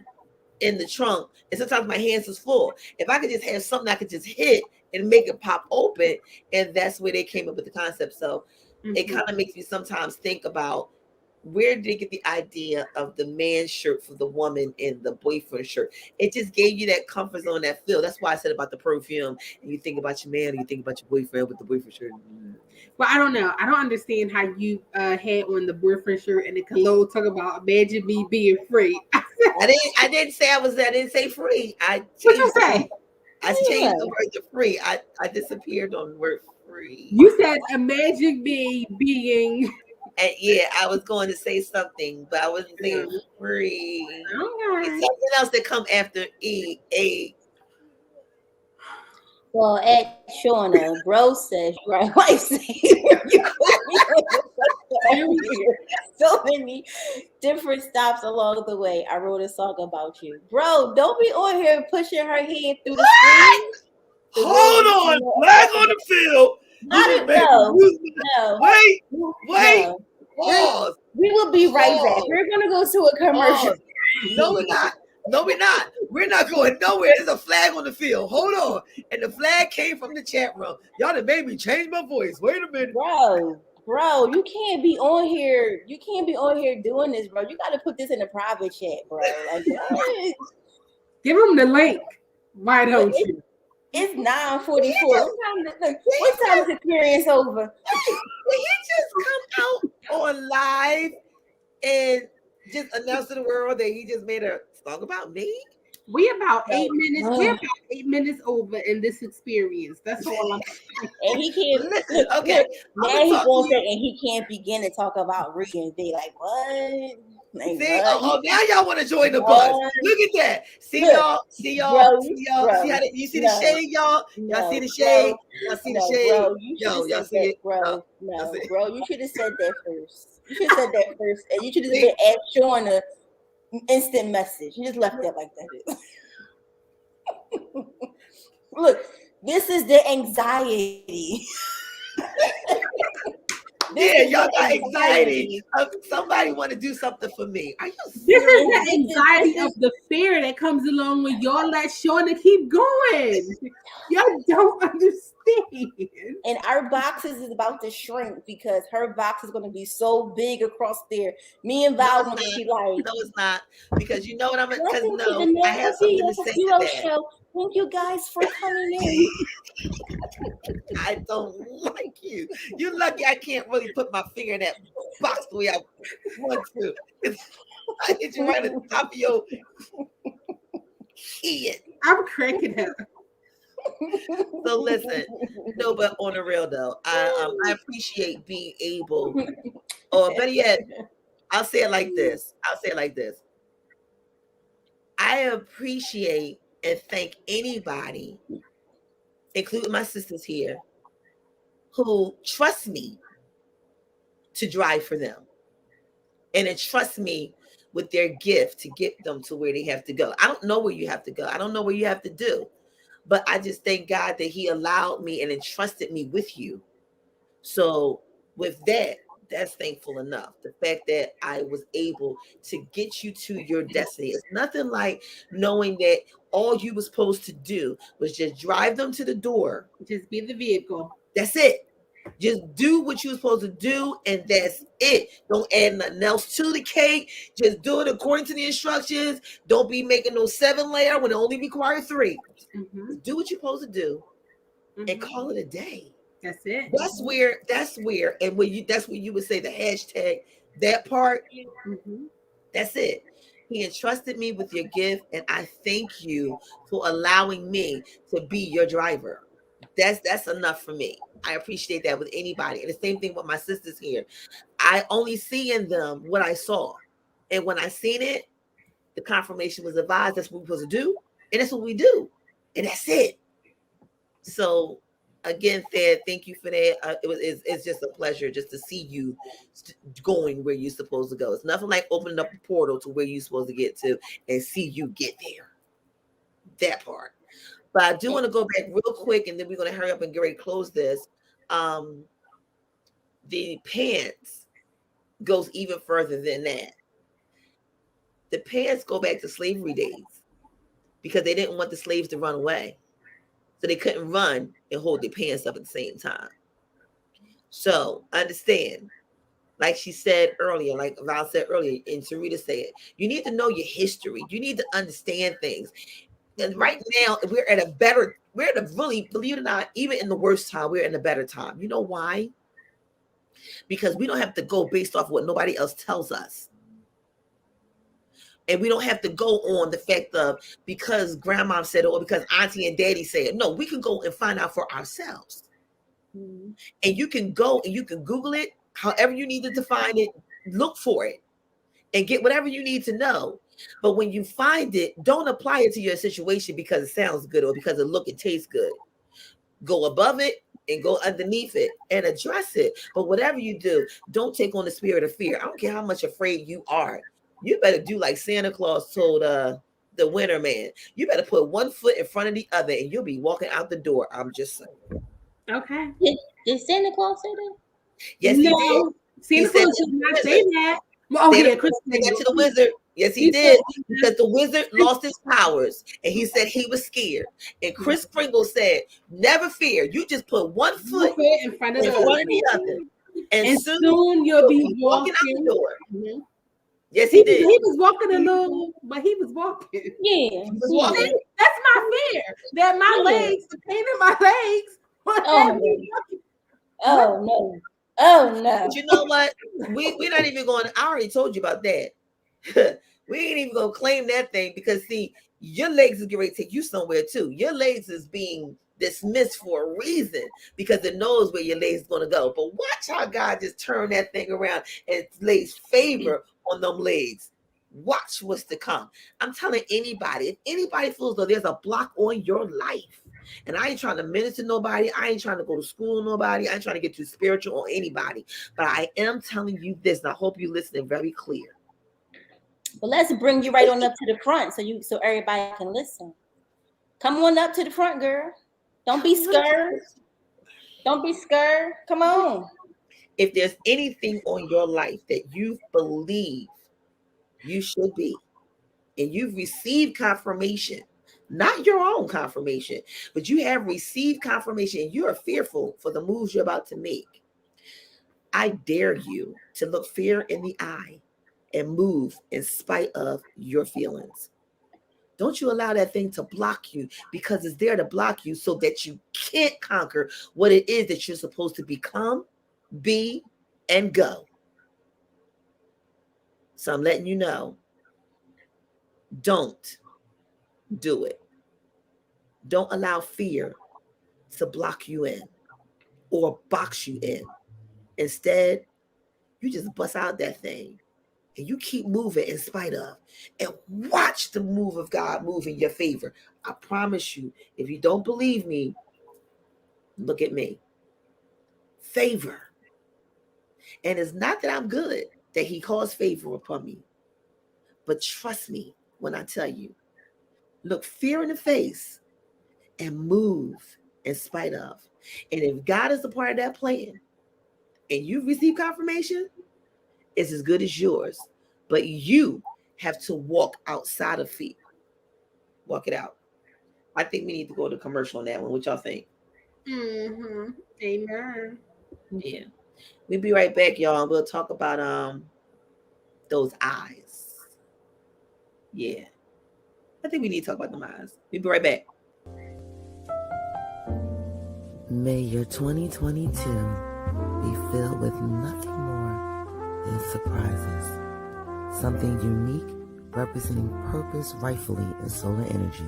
in the trunk, and sometimes my hands is full. If I could just have something I could just hit and make it pop open, and that's where they came up with the concept. So it kind of makes me sometimes think about, where did they get the idea of the man's shirt for the woman and the boyfriend shirt? It just gave you that comfort zone, that feel. That's why I said about the perfume. And you think about your man, or you think about your boyfriend with the boyfriend shirt. Well, I don't know. I don't understand how you had on the boyfriend shirt and the cologne talk about imagine me being free. I didn't say I was. I didn't say free. I changed. What you say? I changed the word to free. I disappeared on the word free. You said imagine me being. And yeah, I was going to say something, but I wasn't saying free. Okay. It's something else that come after A. Well, at Shauna, bro says you're right. Why so many different stops along the way. I wrote a song about you, bro. Don't be on here pushing her head through the screen. Hold on, flag on the field. No. Wait. Pause. We will be right back. We're gonna go to a commercial. No, we're not. No, we're not. We're not going nowhere. There's a flag on the field. Hold on. And the flag came from the chat room. Y'all done made me change my voice. Wait a minute. Bro, you can't be on here. You can't be on here doing this, bro. You got to put this in a private chat, bro. Like, give them the link. Why don't you? It's 9:44. What time is the experience over? Will he just come out on live and just announce to the world that he just made a song about me? We about 8 minutes. We're about 8 minutes over in this experience. That's all I'm saying. And he can't. Listen, okay. Now he won't say, and he can't begin to talk about Rhea and be like, what? Like, see, now y'all want to join the bus. Look at that. See y'all. See how you see the shade, y'all? Y'all see the shade? Y'all see the shade? Y'all see it? Bro, bro, you should have said that first. You should have said that first. And you should have been at Shauna instant message. You just left that like that. Look, this is the anxiety. Yeah, y'all got anxiety. Somebody want to do something for me. Are you serious? This is the anxiety of the fear that comes along when y'all let Shauna keep going. Y'all don't understand. And our boxes is about to shrink because her box is going to be so big across there. Me and Val going to be like, no, it's not, because you know what I'm. Because no, I have something to say to that. Show. Thank you guys for coming in. I don't like you. You're lucky I can't really put my finger in that box the way I want to. I hit you right at the top of your head. I'm cracking up. So listen, no, but on the real though, I appreciate being able, or better yet, I'll say it like this. I appreciate and thank anybody, including my sisters here, who trust me to drive for them and entrust me with their gift to get them to where they have to go. I don't know where you have to go. I don't know what you have to do, but I just thank God that he allowed me and entrusted me with you. So with that, that's thankful enough. The fact that I was able to get you to your destiny. It's nothing like knowing that all you were supposed to do was just drive them to the door. Just be the vehicle. That's it. Just do what you're supposed to do, and that's it. Don't add nothing else to the cake. Just do it according to the instructions. Don't be making no 7-layer when it only requires 3. Mm-hmm. Do what you're supposed to do and Mm-hmm. call it a day. That's it. That's where, and that's where you would say the hashtag, that part. Mm-hmm. That's it. He entrusted me with your gift, and I thank you for allowing me to be your driver. That's enough for me. I appreciate that with anybody. And the same thing with my sisters here. I only see in them what I saw. And when I seen it, the confirmation was advised. That's what we're supposed to do. And that's what we do. And that's it. So again, Thad, thank you for that. It's just a pleasure just to see you going where you're supposed to go. It's nothing like opening up a portal to where you're supposed to get to and see you get there. That part. But I do want to go back real quick, and then we're going to hurry up and get ready to close this. The pants goes even further than that. The pants go back to slavery days because they didn't want the slaves to run away. So they couldn't run and hold their pants up at the same time. So understand, like she said earlier, like Val said earlier, and Sarita said, you need to know your history. You need to understand things. And right now, we're at a really, believe it or not, even in the worst time, we're in a better time. You know why? Because we don't have to go based off what nobody else tells us. And we don't have to go on the fact of because grandma said it or because auntie and daddy said it. No, we can go and find out for ourselves. Mm-hmm. And you can go and you can Google it, however you needed to find it, look for it and get whatever you need to know. But when you find it, don't apply it to your situation because it sounds good or because it look and tastes good. Go above it and go underneath it and address it. But whatever you do, don't take on the spirit of fear. I don't care how much afraid you are. You better do like Santa Claus told the winter man. You better put one foot in front of the other and you'll be walking out the door. I'm just saying. Okay. Did Santa Claus say that? Yes, no, he did. Santa Claus did not say that. Well, Santa Claus said that to the wizard. Yes, he did. Because the wizard lost his powers and he said he was scared. And Chris Kringle said, never fear. You just put one foot in front of the other. And soon you'll be walking out the door. Mm-hmm. Yes, he did. He was walking a little, but he was walking. Yeah, he was walking. See, that's my fear. That my legs, the pain in my legs. Oh no. Oh no. But you know what? We're not even going. I already told you about that. We ain't even gonna claim that thing because see, your legs is getting ready to take you somewhere too. Your legs is being dismissed for a reason because it knows where your legs is gonna go. But watch how God just turn that thing around and lays favor on them legs. Watch what's to come. I'm telling anybody, if anybody feels though there's a block on your life, and I ain't trying to minister to nobody, I ain't trying to go to school with nobody, I ain't trying to get too spiritual on anybody, but I am telling you this, and I hope you listening very clear. Well, let's bring you right on up to the front so everybody can listen. Come on up to the front, girl. Don't be scared. Don't be scared. Come on. If there's anything on your life that you believe you should be, and you've received confirmation, not your own confirmation, but you have received confirmation and you are fearful for the moves you're about to make, I dare you to look fear in the eye and move in spite of your feelings. Don't you allow that thing to block you because it's there to block you so that you can't conquer what it is that you're supposed to become, be, and go. So I'm letting you know, don't do it. Don't allow fear to block you in or box you in. Instead, you just bust out that thing and you keep moving in spite of and watch the move of God move in your favor. I promise you, if you don't believe me, look at me. Favor. And it's not that I'm good that he calls favor upon me, but trust me when I tell you, look fear in the face and move in spite of. And if God is a part of that plan and you receive confirmation, it's as good as yours. But you have to walk outside of fear. Walk it out. I think we need to go to commercial on that one. What y'all think? Mm-hmm. Amen. Yeah. We'll be right back, y'all. We'll talk about those eyes. Yeah. I think we need to talk about them eyes. We'll be right back. May your 2022 be filled with nothing more than surprises. Something unique representing purpose rightfully in solar energy.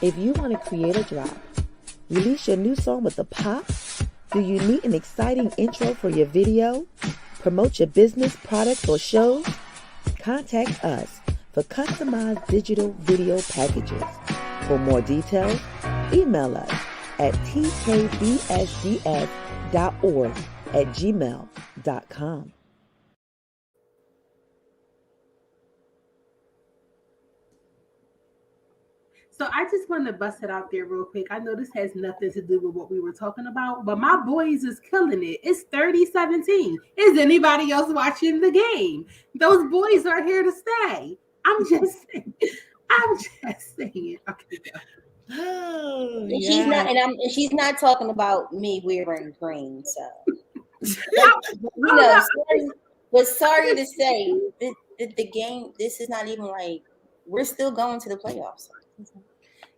If you want to create a drop, release your new song with a pop, do you need an exciting intro for your video, promote your business, products, or shows? Contact us for customized digital video packages. For more details, email us at tkbsds.org@gmail.com. So I just want to bust it out there real quick. I know this has nothing to do with what we were talking about, but my boys is killing it. It's 30-17. Is anybody else watching the game? Those boys are here to stay. I'm just saying. Okay, go. Oh, And she's not, and she's not talking about me wearing green. So, sorry to say, the game. This is not even like we're still going to the playoffs.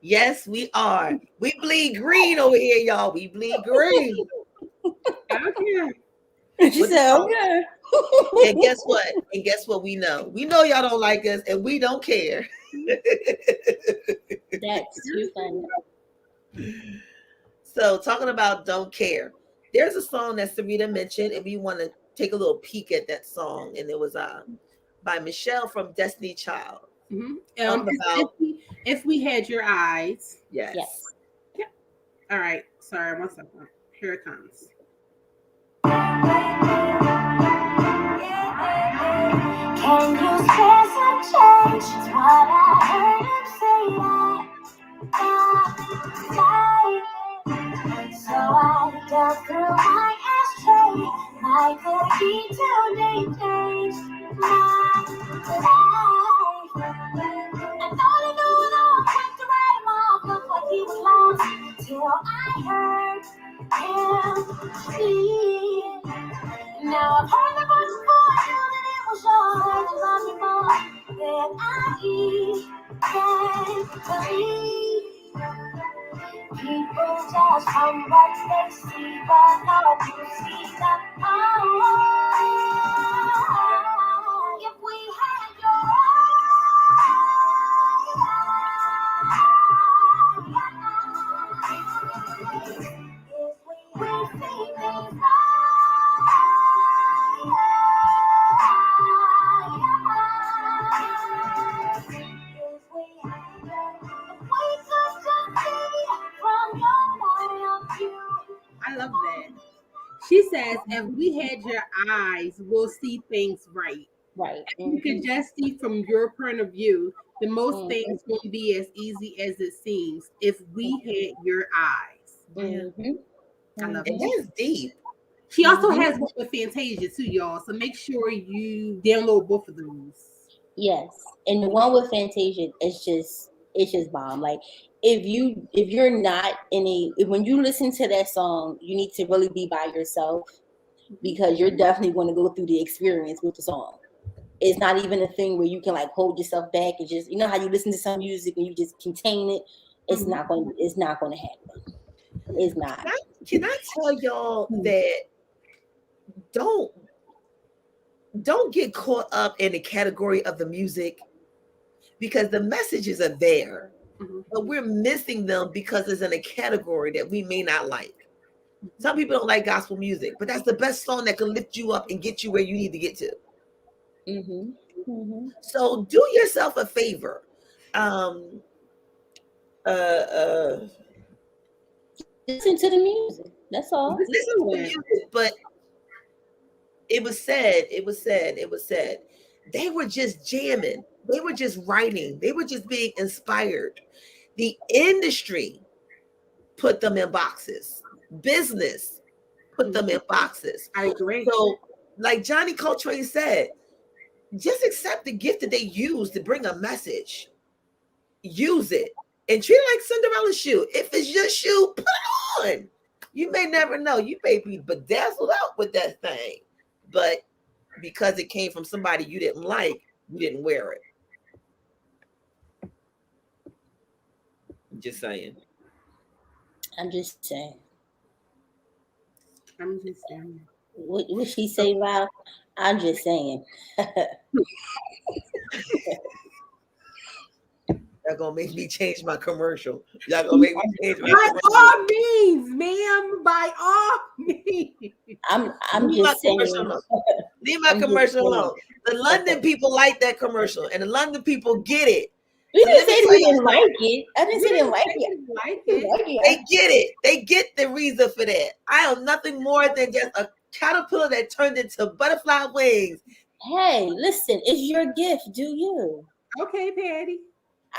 Yes, we are. We bleed green over here, y'all. We bleed green. Okay. She said, okay. And guess what? We know y'all don't like us, and we don't care. That's too funny. So, talking about don't care, there's a song that Sarita mentioned, and we want to take a little peek at that song, and it was by Michelle from Destiny Child. Mm-hmm. If we had your eyes. Yes. Yeah. All right. Sorry, 1 second. Here it comes. Can you spare some change? It's what I heard him say. So I dug through my ashtray. My cookie today changed my life. I thought I knew it all, quick to write him off, look like he was lost, till I heard him speak. Now I've heard the voice before, I knew that it was yours. I love you more than I can believe. People judge from what they see, but Lord, you see them all. If we had your eyes, if we would see things I love that. She says, if we had your eyes, we'll see things right. Right. If you can just see from your point of view, then most things won't be as easy as it seems if we had your eyes. Mm-hmm. I love And it. that's deep. She also has one with Fantasia too, y'all. So make sure you download both of those. Yes, and the one with Fantasia, it's just bomb. Like if you're not when you listen to that song, you need to really be by yourself because you're definitely going to go through the experience with the song. It's not even a thing where you can like hold yourself back and just how you listen to some music and you just contain it. It's not going to happen. It's not. Can I tell y'all that don't get caught up in the category of the music because the messages are there, but we're missing them because it's in a category that we may not like. Some people don't like gospel music, but that's the best song that can lift you up and get you where you need to get to. Mm-hmm. Mm-hmm. So do yourself a favor. Listen to the music. That's all. Listen to the music, but it was said, they were just jamming. They were just writing. They were just being inspired. The industry put them in boxes. Business put them in boxes. I agree. So, like Johnny Coltrane said, just accept the gift that they use to bring a message. Use it. and treat it like Cinderella's shoe. If it's your shoe, put it on. You may never know. You may be bedazzled out with that thing, but because it came from somebody you didn't like, you didn't wear it. I'm just saying. I'm just saying. I'm just saying. What she say, Val? I'm just saying. Y'all gonna make me change my commercial. Y'all gonna make me change my By commercial. all means, ma'am. By all means. I'm Leave my just saying. commercial alone. Leave my I'm just commercial saying. alone. The London people like that commercial, and the London people get it. We So didn't let me say tell we y'all didn't like it. I didn't say We didn't didn't like say it. we like Didn't it. like it. They get it. They get the reason for that. I am nothing more than just a caterpillar that turned into butterfly wings. Hey, listen, it's your gift. Do you? Okay, Patty.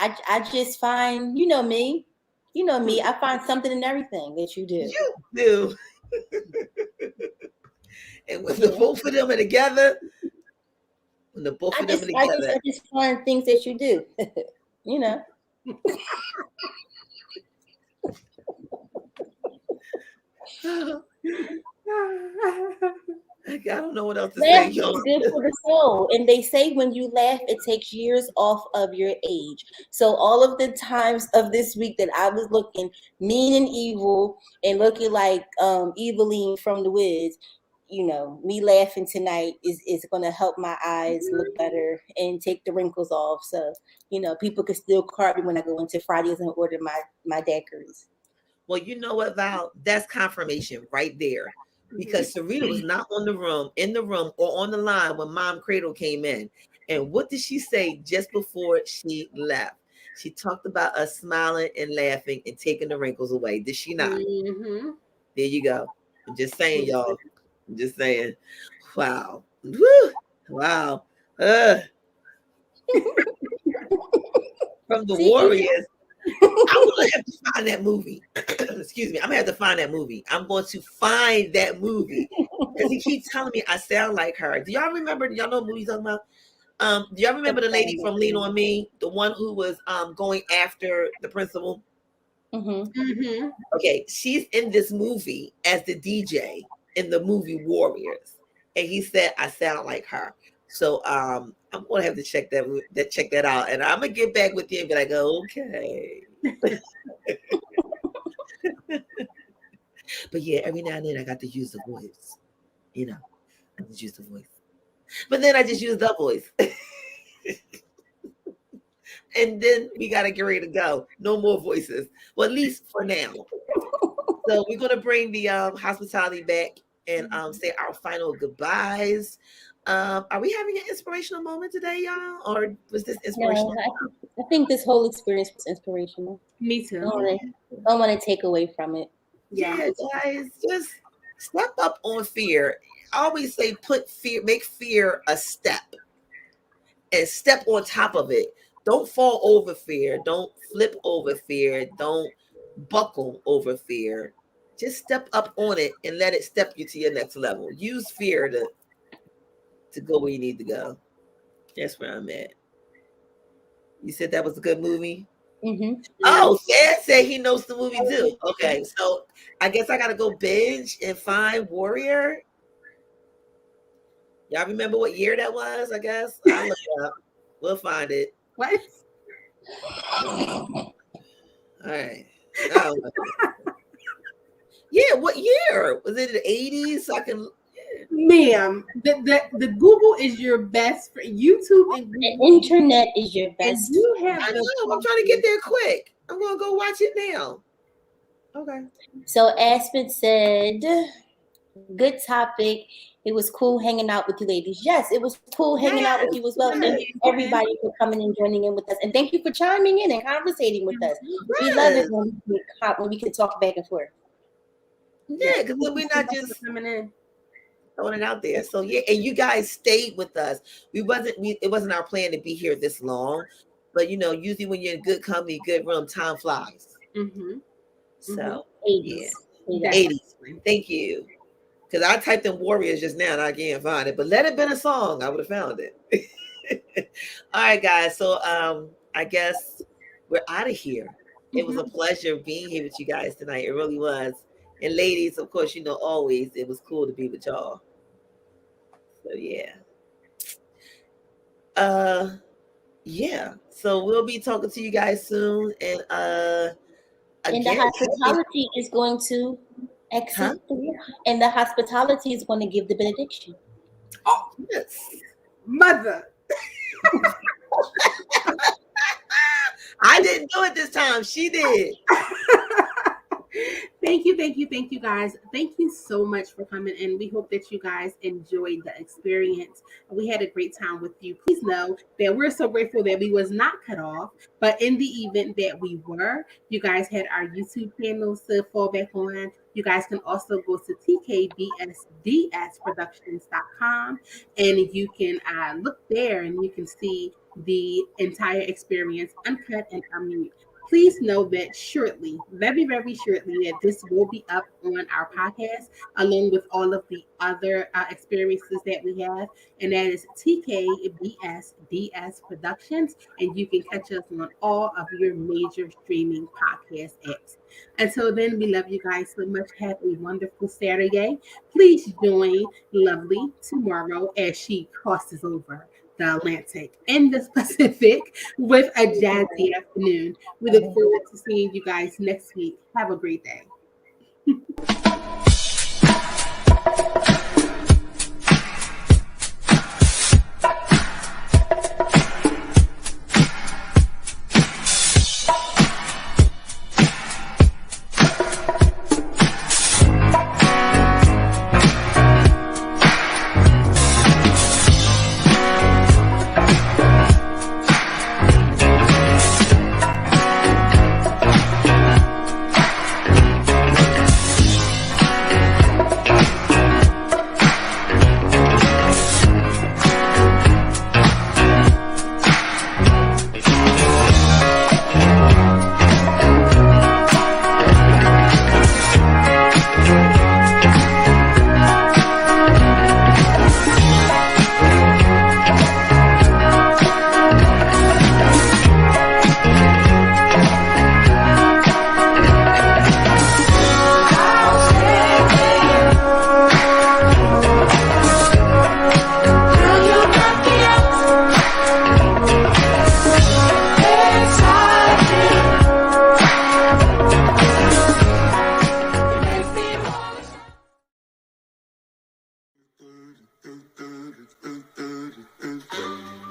I just find, you know me. You know me. I find something in everything that you do. You do. And when the both of them are together, I just find things that you do. You know. I don't know what else to say. Laugh is good for the soul. And they say when you laugh, it takes years off of your age. So all of the times of this week that I was looking mean and evil and looking like Eveline from The Wiz, you know, me laughing tonight is going to help my eyes look better and take the wrinkles off. So, you know, people can still card me when I go into Fridays and order my daiquiris. Well, you know what, Val? That's confirmation right there. Because Serena was not in the room or on the line when Mom Cradle came in. And what did she say just before she left? She talked about us smiling and laughing and taking the wrinkles away. Did she not? Mm-hmm. There you go. I'm just saying, y'all. I'm just saying. Wow. Woo. Wow. From the Warriors. I'm gonna have to find that movie. Excuse me. I'm gonna have to find that movie. I'm going to find that movie because he keeps telling me I sound like her. Do y'all remember? Do y'all know what movie he's talking about? Do y'all remember the lady from Lean on Me, the one who was going after the principal? Mm-hmm. Mm-hmm. Okay, she's in this movie as the DJ in the movie Warriors, and he said I sound like her. So I'm gonna have to check that out, and I'm gonna get back with you and be like, okay. But yeah, every now and then I got to use the voice. You know, I just use the voice. But then I just use the voice. And then we gotta get ready to go. No more voices. Well, at least for now. So we're gonna bring the hospitality back and say our final goodbyes. Are we having an inspirational moment today, y'all? Or was this inspirational? No, I think this whole experience was inspirational. Me too. Don't want to take away from it. Yeah, guys, just step up on fear. I always say make fear a step and step on top of it. Don't fall over fear. Don't flip over fear. Don't buckle over fear. Just step up on it and let it step you to your next level. Use fear to go where you need to go. That's where I'm at. You said that was a good movie? Mm-hmm. Oh, Sad said he knows the movie too. Okay, so I guess I gotta go binge and find Warrior. Y'all remember what year that was? I guess I'll look it up. We'll find it. What? All right. Yeah, what year was it? In the 80s? So I can. Ma'am, the Google is your best friend. YouTube and The Google. internet is your And best. you have I the know. I'm trying to get there quick. I'm gonna go watch it now. Okay. So Aspen said, good topic. It was cool hanging out with you ladies. Yes, it was cool hanging out with you as well. Thank you everybody for coming and joining in with us. And thank you for chiming in and conversating with us. We love it when we can talk back and forth. Yeah, because then we're not just coming in. throwing it out there. So yeah, and you guys stayed with us. It wasn't our plan to be here this long, but usually when you're in good company, good room, time flies. Mm-hmm. So 80s. Yeah, 80s. Thank you. Because I typed in Warriors just now and I can't find it. But let it been a song, I would have found it. All right, guys. So I guess we're out of here. It was a pleasure being here with you guys tonight. It really was. And ladies, of course, always it was cool to be with y'all. So yeah. Yeah. So we'll be talking to you guys soon. And And the again, hospitality is going to accept and the hospitality is going to give the benediction. Oh, yes. Mother. I didn't do it this time. She did. Thank you, guys. Thank you so much for coming in. We hope that you guys enjoyed the experience. We had a great time with you. Please know that we're so grateful that we was not cut off, but in the event that we were, you guys had our YouTube channels to fall back on. You guys can also go to tkbsdsproductions.com and you can look there and you can see the entire experience uncut and unmute. Please know that shortly, very, very shortly, that this will be up on our podcast along with all of the other experiences that we have. And that is TKBSDS Productions. And you can catch us on all of your major streaming podcast apps. Until then, we love you guys so much. Have a wonderful Saturday. Please join Lovely tomorrow as she crosses over the Atlantic and the Pacific with a jazzy afternoon. We look forward to seeing you guys next week. Have a great day.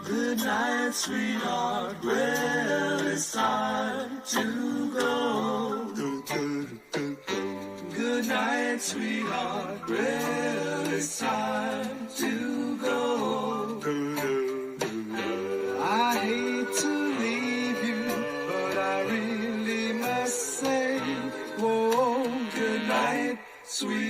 Good night, sweetheart. Well, it's time to go. Good night, sweetheart. Well, it's time to go. I hate to leave you, but I really must say, oh, good night, sweetheart.